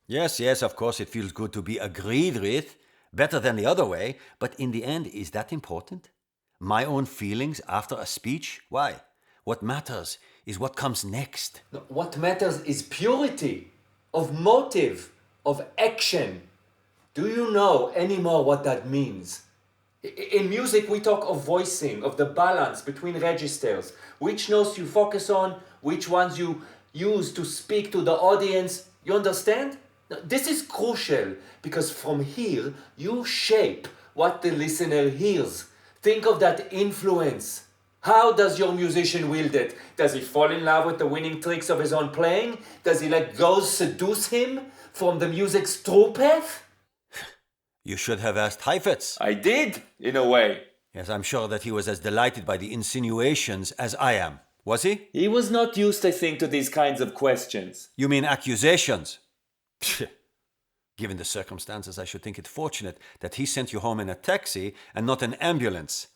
Yes, of course it feels good to be agreed with, better than the other way, but in the end, is that important? My own feelings after a speech? Why? What matters is what comes next. No, what matters is purity, of motive, of action. Do you know anymore what that means? In music we talk of voicing, of the balance between registers, which notes you focus on, which ones you use to speak to the audience. You understand? Now, this is crucial because from here you shape what the listener hears. Think of that influence. How does your musician wield it? Does he fall in love with the winning tricks of his own playing? Does he let girls seduce him from the music's true path? You should have asked Heifetz. I did, in a way. Yes, I'm sure that he was as delighted by the insinuations as I am. Was he? He was not used, I think, to these kinds of questions. You mean accusations? Given the circumstances, I should think it fortunate that he sent you home in a taxi and not an ambulance.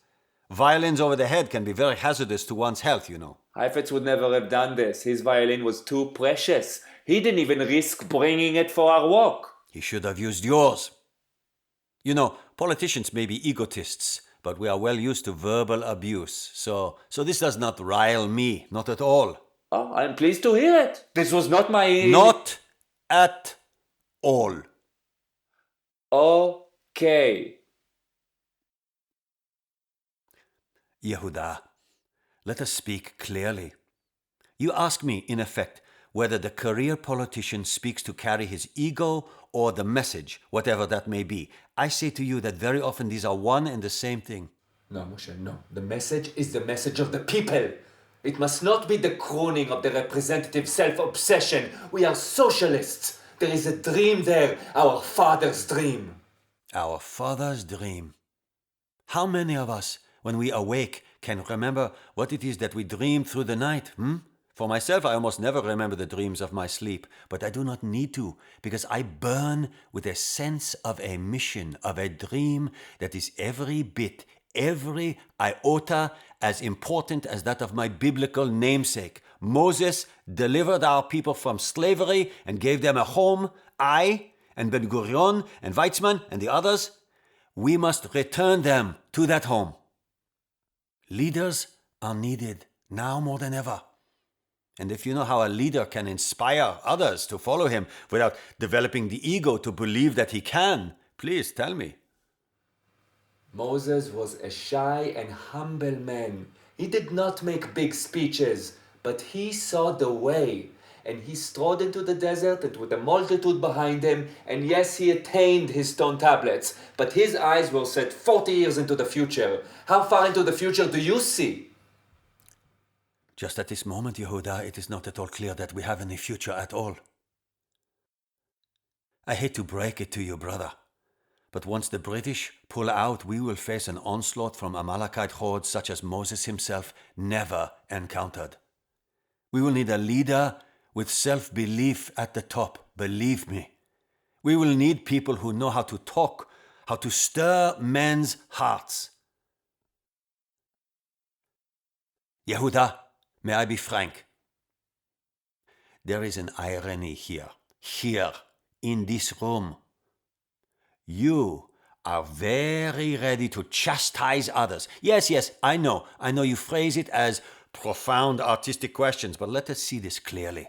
Violins over the head can be very hazardous to one's health, you know. Heifetz would never have done this. His violin was too precious. He didn't even risk bringing it for our walk. He should have used yours. You know, politicians may be egotists, but we are well used to verbal abuse. So this does not rile me, not at all. Oh, I'm pleased to hear it. This was not my... Not at all. Okay. Yehuda, let us speak clearly. You ask me, in effect, whether the career politician speaks to carry his ego or the message, whatever that may be. I say to you that very often these are one and the same thing. No, Moshe, no. The message is the message of the people. It must not be the crooning of the representative self-obsession. We are socialists. There is a dream there, our father's dream. Our father's dream. How many of us, when we awake, can remember what it is that we dreamed through the night? For myself, I almost never remember the dreams of my sleep, but I do not need to, because I burn with a sense of a mission, of a dream that is every bit, every iota as important as that of my biblical namesake. Moses delivered our people from slavery and gave them a home. I, and Ben Gurion, and Weizmann, and the others, we must return them to that home. Leaders are needed now more than ever. And if you know how a leader can inspire others to follow him without developing the ego to believe that he can, please tell me. Moses was a shy and humble man. He did not make big speeches, but he saw the way. And he strode into the desert and with a multitude behind him, and yes, he attained his stone tablets, but his eyes were set 40 years into the future. How far into the future do you see? Just at this moment, Yehuda, it is not at all clear that we have any future at all. I hate to break it to you, brother, but once the British pull out, we will face an onslaught from Amalekite hordes such as Moses himself never encountered. We will need a leader with self-belief at the top, believe me. We will need people who know how to talk, how to stir men's hearts. Yehuda, may I be frank? There is an irony here, in this room. You are very ready to chastise others. Yes, I know you phrase it as profound artistic questions, but let us see this clearly.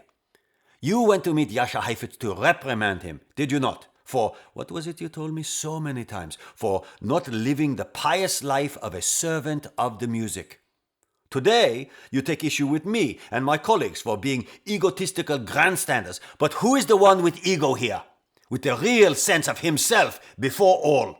You went to meet Jascha Heifetz to reprimand him, did you not? For, what was it you told me so many times? For not living the pious life of a servant of the music. Today, you take issue with me and my colleagues for being egotistical grandstanders. But who is the one with ego here? With the real sense of himself before all?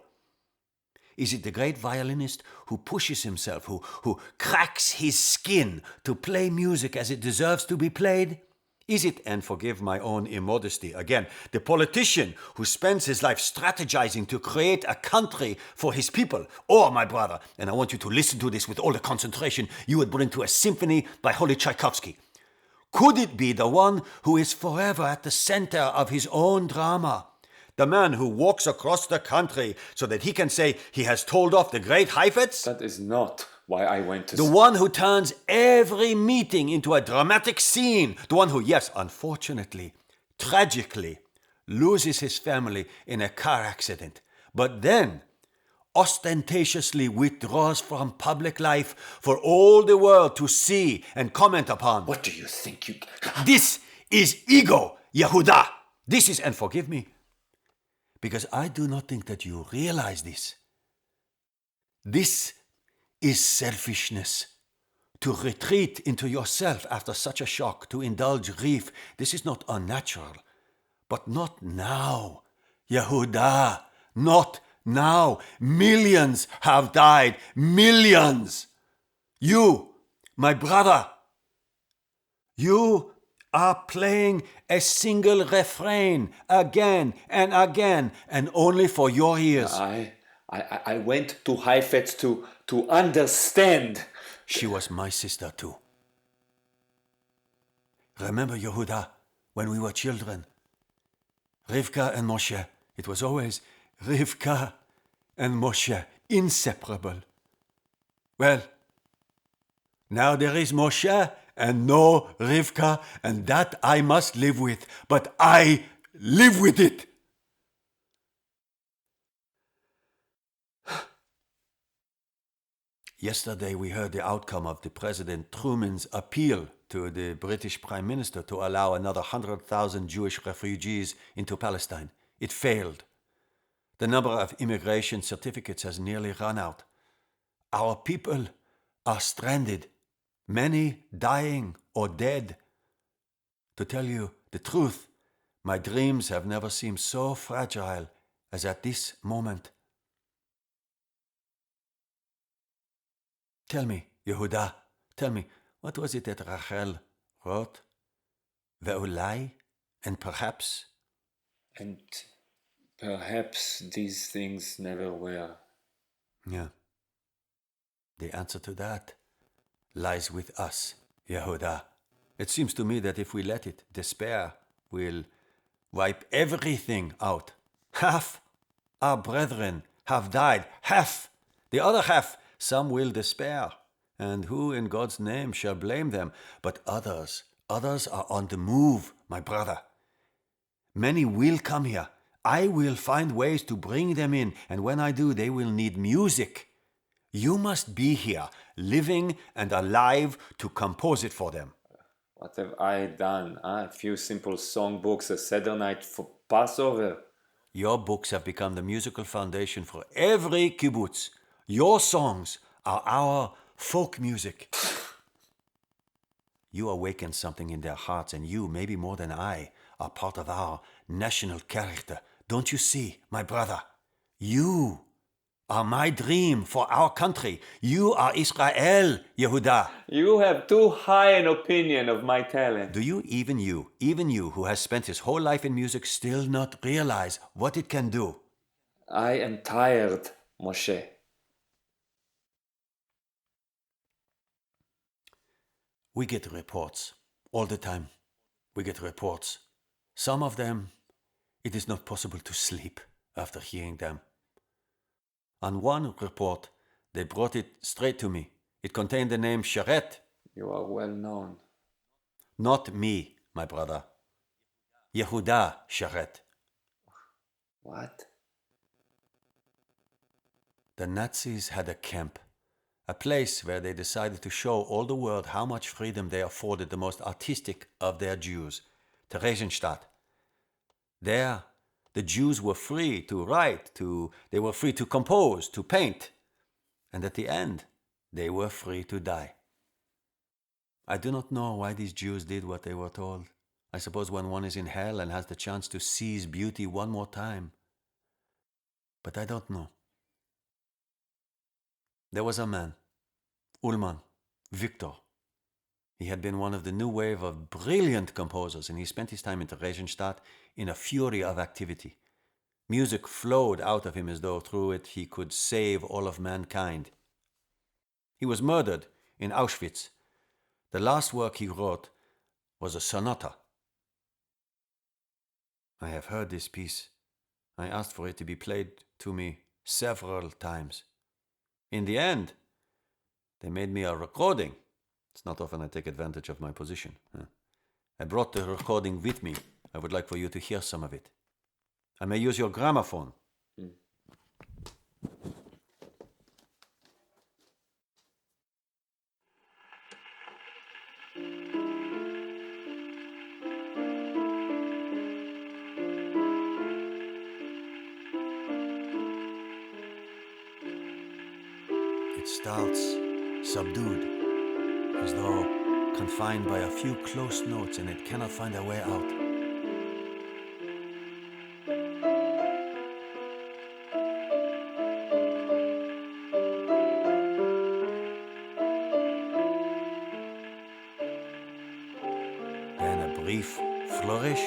Is it the great violinist who pushes himself, who cracks his skin to play music as it deserves to be played? Is it, and forgive my own immodesty again, the politician who spends his life strategizing to create a country for his people? Or, my brother, and I want you to listen to this with all the concentration you would bring to a symphony by Holy Tchaikovsky. Could it be the one who is forever at the center of his own drama? The man who walks across the country so that he can say he has told off the great Heifetz? That is not why I went to... The one who turns every meeting into a dramatic scene. The one who, yes, unfortunately, tragically, loses his family in a car accident. But then, ostentatiously withdraws from public life for all the world to see and comment upon. What do you think you... This is ego, Yehuda. This is, and forgive me, because I do not think that you realize this. This is selfishness. To retreat into yourself after such a shock, to indulge grief, this is not unnatural. But not now, Yehuda, not now. Millions have died, millions. You, my brother, you are playing a single refrain again and again, and only for your ears. I went to Heifetz to understand. She was my sister too. Remember, Yehuda, when we were children? Rivka and Moshe. It was always Rivka and Moshe, inseparable. Well, now there is Moshe and no Rivka, and that I must live with. But I live with it. Yesterday we heard the outcome of the President Truman's appeal to the British Prime Minister to allow another 100,000 Jewish refugees into Palestine. It failed. The number of immigration certificates has nearly run out. Our people are stranded, many dying or dead. To tell you the truth, my dreams have never seemed so fragile as at this moment. Tell me, Yehuda, tell me, what was it that Rachel wrote? Ve'ulai, and perhaps? And perhaps these things never were. Yeah, The answer to that lies with us, Yehuda. It seems to me that if we let it, despair will wipe everything out. Half our brethren have died. Half. The other half, some will despair. And who in God's name shall blame them? But others are on the move, my brother. Many will come here. I will find ways to bring them in, and when I do, they will need music. You must be here, living and alive, to compose it for them. What have I done? A few simple songbooks, a Seder night for Passover. Your books have become the musical foundation for every kibbutz. Your songs are our folk music. You awaken something in their hearts, and you, maybe more than I, are part of our national character. Don't you see, my brother? You are my dream for our country. You are Israel, Yehuda. You have too high an opinion of my talent. Do you, even you who has spent his whole life in music, still not realize what it can do? I am tired, Moshe. We get reports all the time. We get reports. Some of them, it is not possible to sleep after hearing them. On one report, they brought it straight to me. It contained the name Sharett. You are well known. Not me, my brother. Yehuda Sharett. What? The Nazis had a camp, a place where they decided to show all the world how much freedom they afforded the most artistic of their Jews, Theresienstadt. There, the Jews were free to write, they were free to compose, to paint, and at the end, they were free to die. I do not know why these Jews did what they were told. I suppose when one is in hell and has the chance to seize beauty one more time. But I don't know. There was a man, Ullmann, Victor. He had been one of the new wave of brilliant composers, and he spent his time in Theresienstadt in a fury of activity. Music flowed out of him as though through it he could save all of mankind. He was murdered in Auschwitz. The last work he wrote was a sonata. I have heard this piece. I asked for it to be played to me several times. In the end, they made me a recording. It's not often I take advantage of my position. I brought the recording with me. I would like for you to hear some of it. I may use your gramophone. It starts subdued, as though confined by a few close notes, and it cannot find a way out. Then a brief flourish.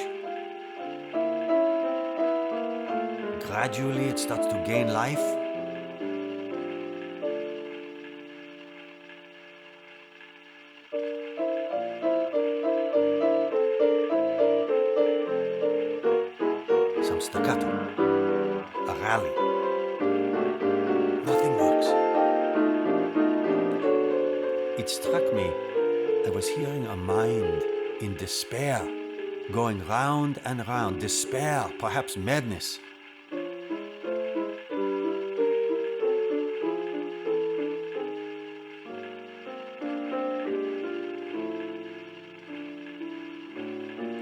Gradually it starts to gain life. Some staccato, a rally. Nothing works. It struck me I was hearing a mind in despair, going round and round. Despair, perhaps madness.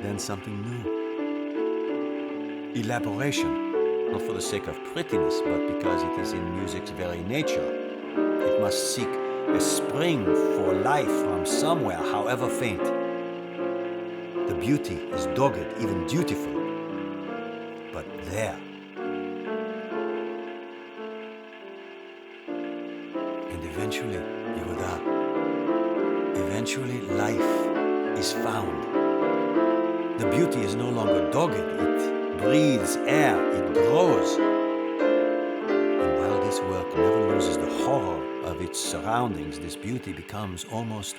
Then something new. Elaboration, not for the sake of prettiness, but because it is in music's very nature. It must seek a spring for life from somewhere, however faint. The beauty is dogged, even dutiful, but there. And eventually, Yehuda, eventually life is found. The beauty is no longer dogged, it breathes air, it grows. And while this this work never loses the horror of its surroundings. This beauty becomes almost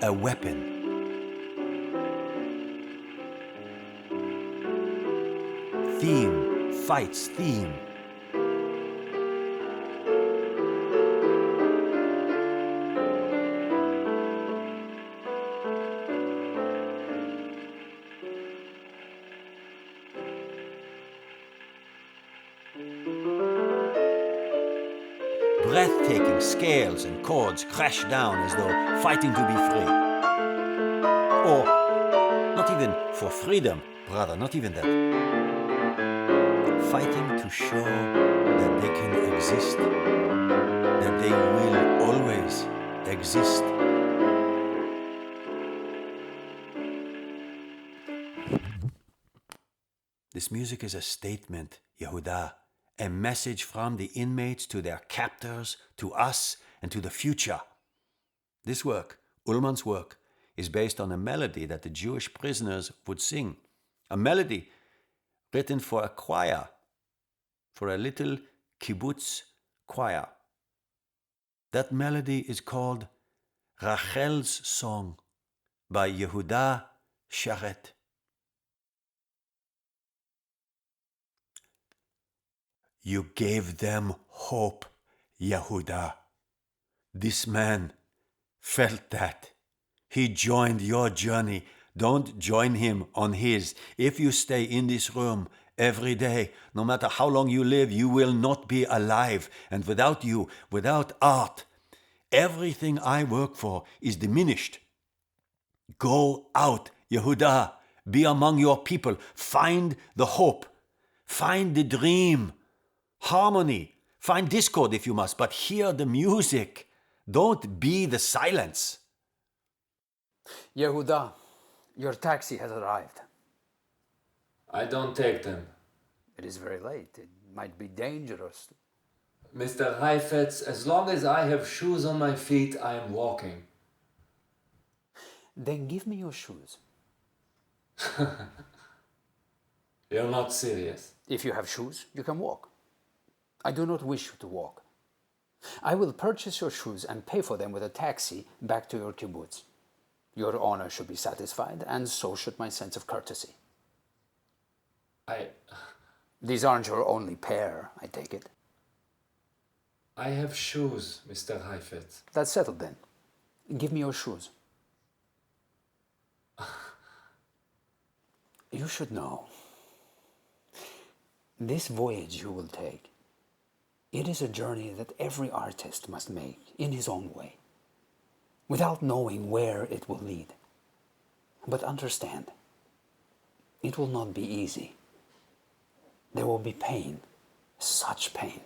a weapon. Theme, fights, theme. Breathtaking scales and chords crash down as though fighting to be free. Or, not even for freedom, brother, not even that. Fighting to show that they can exist, that they will always exist. This music is a statement, Yehuda. A message from the inmates to their captors, to us, and to the future. This work, Ullmann's work, is based on a melody that the Jewish prisoners would sing. A melody written for a choir, for a little kibbutz choir. That melody is called Rachel's Song by Yehuda Sharett. You gave them hope, Yehuda. This man felt that. He joined your journey. Don't join him on his. If you stay in this room every day, no matter how long you live, you will not be alive. And without you, without art, everything I work for is diminished. Go out, Yehuda. Be among your people. Find the hope. Find the dream. Harmony. Find discord if you must, but hear the music. Don't be the silence. Yehuda, your taxi has arrived. I don't take them. It is very late. It might be dangerous. Mr. Heifetz, as long as I have shoes on my feet, I am walking. Then give me your shoes. You're not serious. If you have shoes, you can walk. I do not wish you to walk. I will purchase your shoes and pay for them with a taxi back to your kibbutz. Your honor should be satisfied, and so should my sense of courtesy. These aren't your only pair, I take it. I have shoes, Mr. Heifetz. That's settled then. Give me your shoes. You should know. This voyage you will take, it is a journey that every artist must make in his own way, without knowing where it will lead. But understand, it will not be easy. There will be pain, such pain.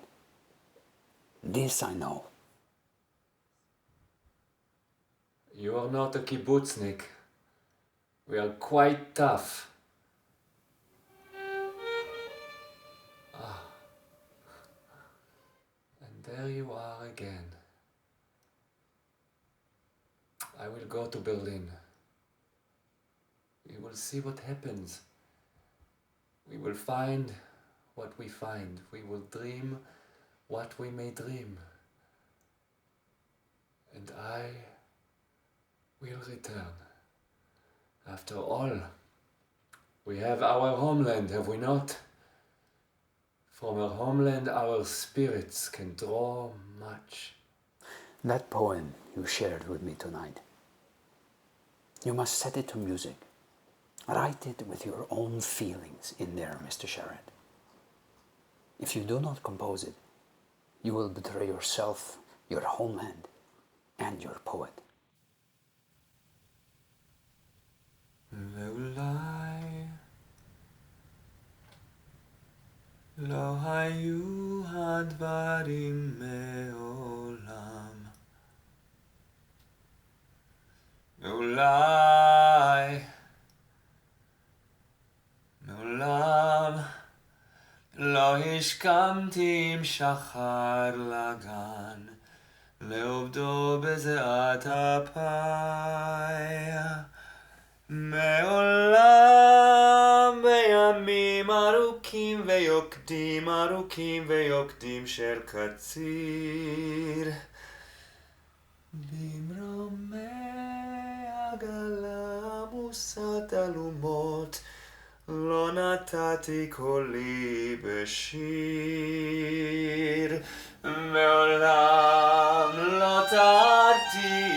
This I know. You are not a kibbutznik. We are quite tough. There you are again. I will go to Berlin. We will see what happens. We will find what we find. We will dream what we may dream. And I will return. After all, we have our homeland, have we not? From our homeland, our spirits can draw much. That poem you shared with me tonight, you must set it to music. Write it with your own feelings in there, Mr. Sharett. If you do not compose it, you will betray yourself, your homeland, and your poet. לא היו הדברים מעולם. מעולם לא השכמתי עם שחר לגן, לעובדו בזיעת אפי. מעולם בימים ארוכים ויוקדים של קציר במרומי עגלה מוסת אלומות לא נתתי קולי בשיר מעולם לא טעתי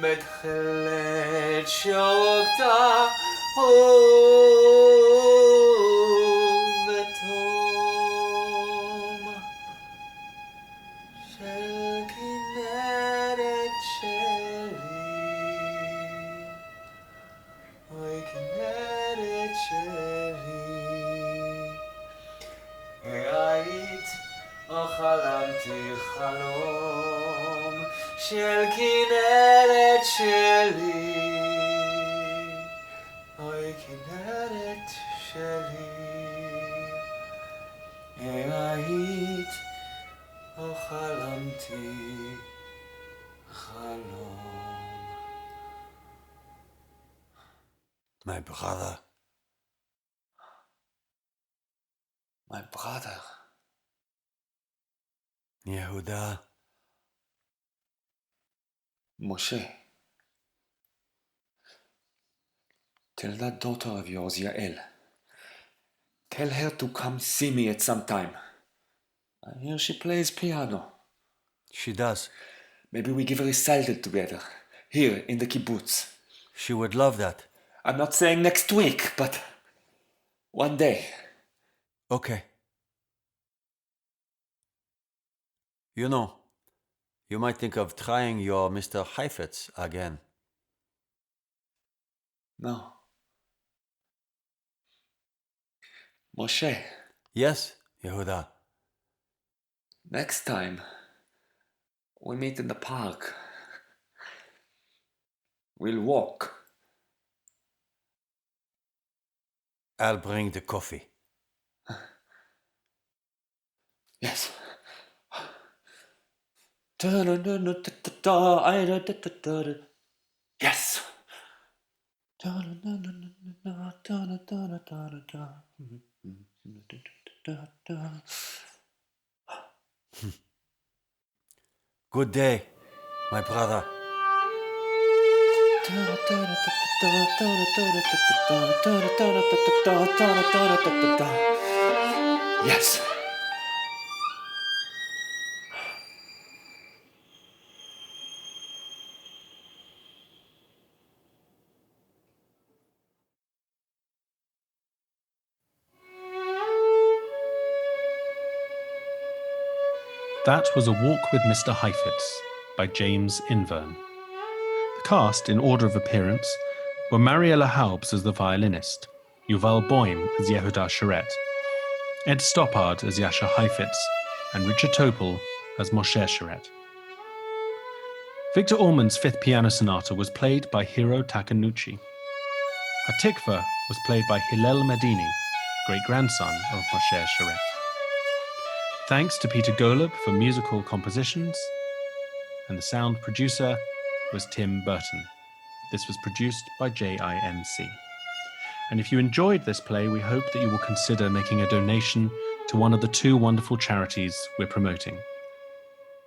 בתכלת שוקתה ובתום של כנרת שלי אוי כנרת שלי היית או חלמתי חלום של כנרת שלי אוי כנרת שלי היית או חלמתי חלום. My brother. My brother. Yehuda. Moshe. Tell that daughter of yours, Yael. Tell her to come see me at some time. I hear she plays piano. She does. Maybe we give a recital together, here in the kibbutz. She would love that. I'm not saying next week, but one day. Okay. You know, you might think of trying your Mr. Heifetz again. No. Moshe, Yes, Yehuda. next time we meet in the park. We'll walk. I'll bring the coffee. Yes. Yes. Good day, my brother. Yes. That was A Walk with Mr. Heifetz by James Inverne. The cast, in order of appearance, were Mariella Haubs as the violinist, Yuval Boim as Yehuda Sharett, Ed Stoppard as Jascha Heifetz, and Richard Topol as Moshe Sharett. Victor Ullmann's Fifth Piano Sonata was played by Hiro Takenouchi. Hatikvah was played by Hillel Medini, great-grandson of Moshe Sharett. Thanks to Peter Golub for musical compositions, and the sound producer was Tim Burton. This was produced by JINC. And if you enjoyed this play, we hope that you will consider making a donation to one of the two wonderful charities we're promoting.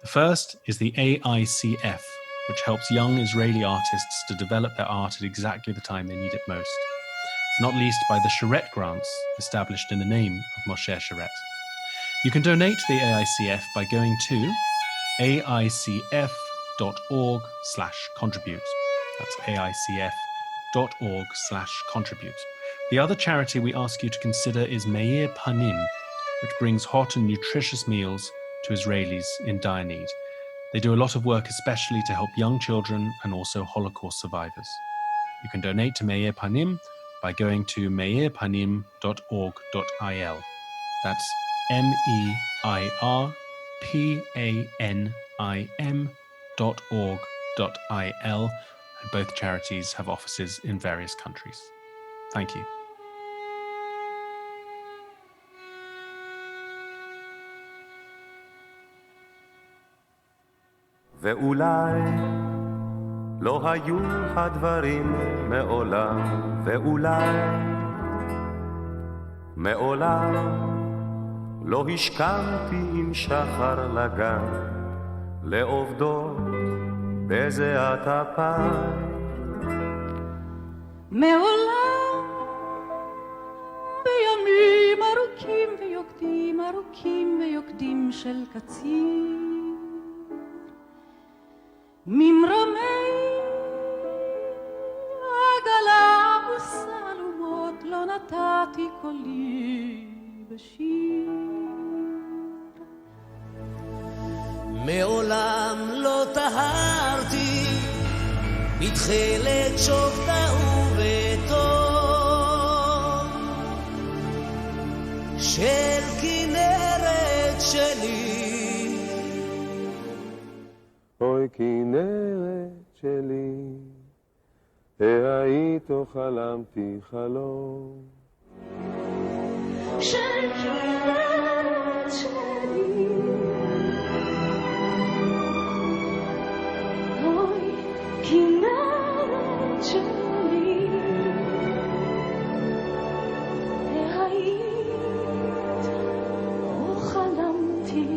The first is the AICF, which helps young Israeli artists to develop their art at exactly the time they need it most, not least by the Sharett grants established in the name of Moshe Sharett. You can donate to the AICF by going to aicf.org/contribute. That's aicf.org/contribute. The other charity we ask you to consider is Meir Panim, which brings hot and nutritious meals to Israelis in dire need. They do a lot of work especially to help young children and also Holocaust survivors. You can donate to Meir Panim by going to meirpanim.org.il. That's meirpanim.org.il, and both charities have offices in various countries. Thank you. ואולי לא היו הדברים מעולם, ואולי מעולם לא השכמתי עם שחר לגן, לעובדות בזיעת אפיים. מעולם בימים ארוכים ויוקדים, ארוכים ויוקדים של קציר, ממרמי עגלה וסלומות לא נתתי קולי בשיר. מעולם לא טהרתי בתכלת שופטה ובטוב של כנרת שלי. אוי כנרת שלי, היית חלמתי חלום. של כנרת שלי, אוי כנרת שלי, היית חלמתי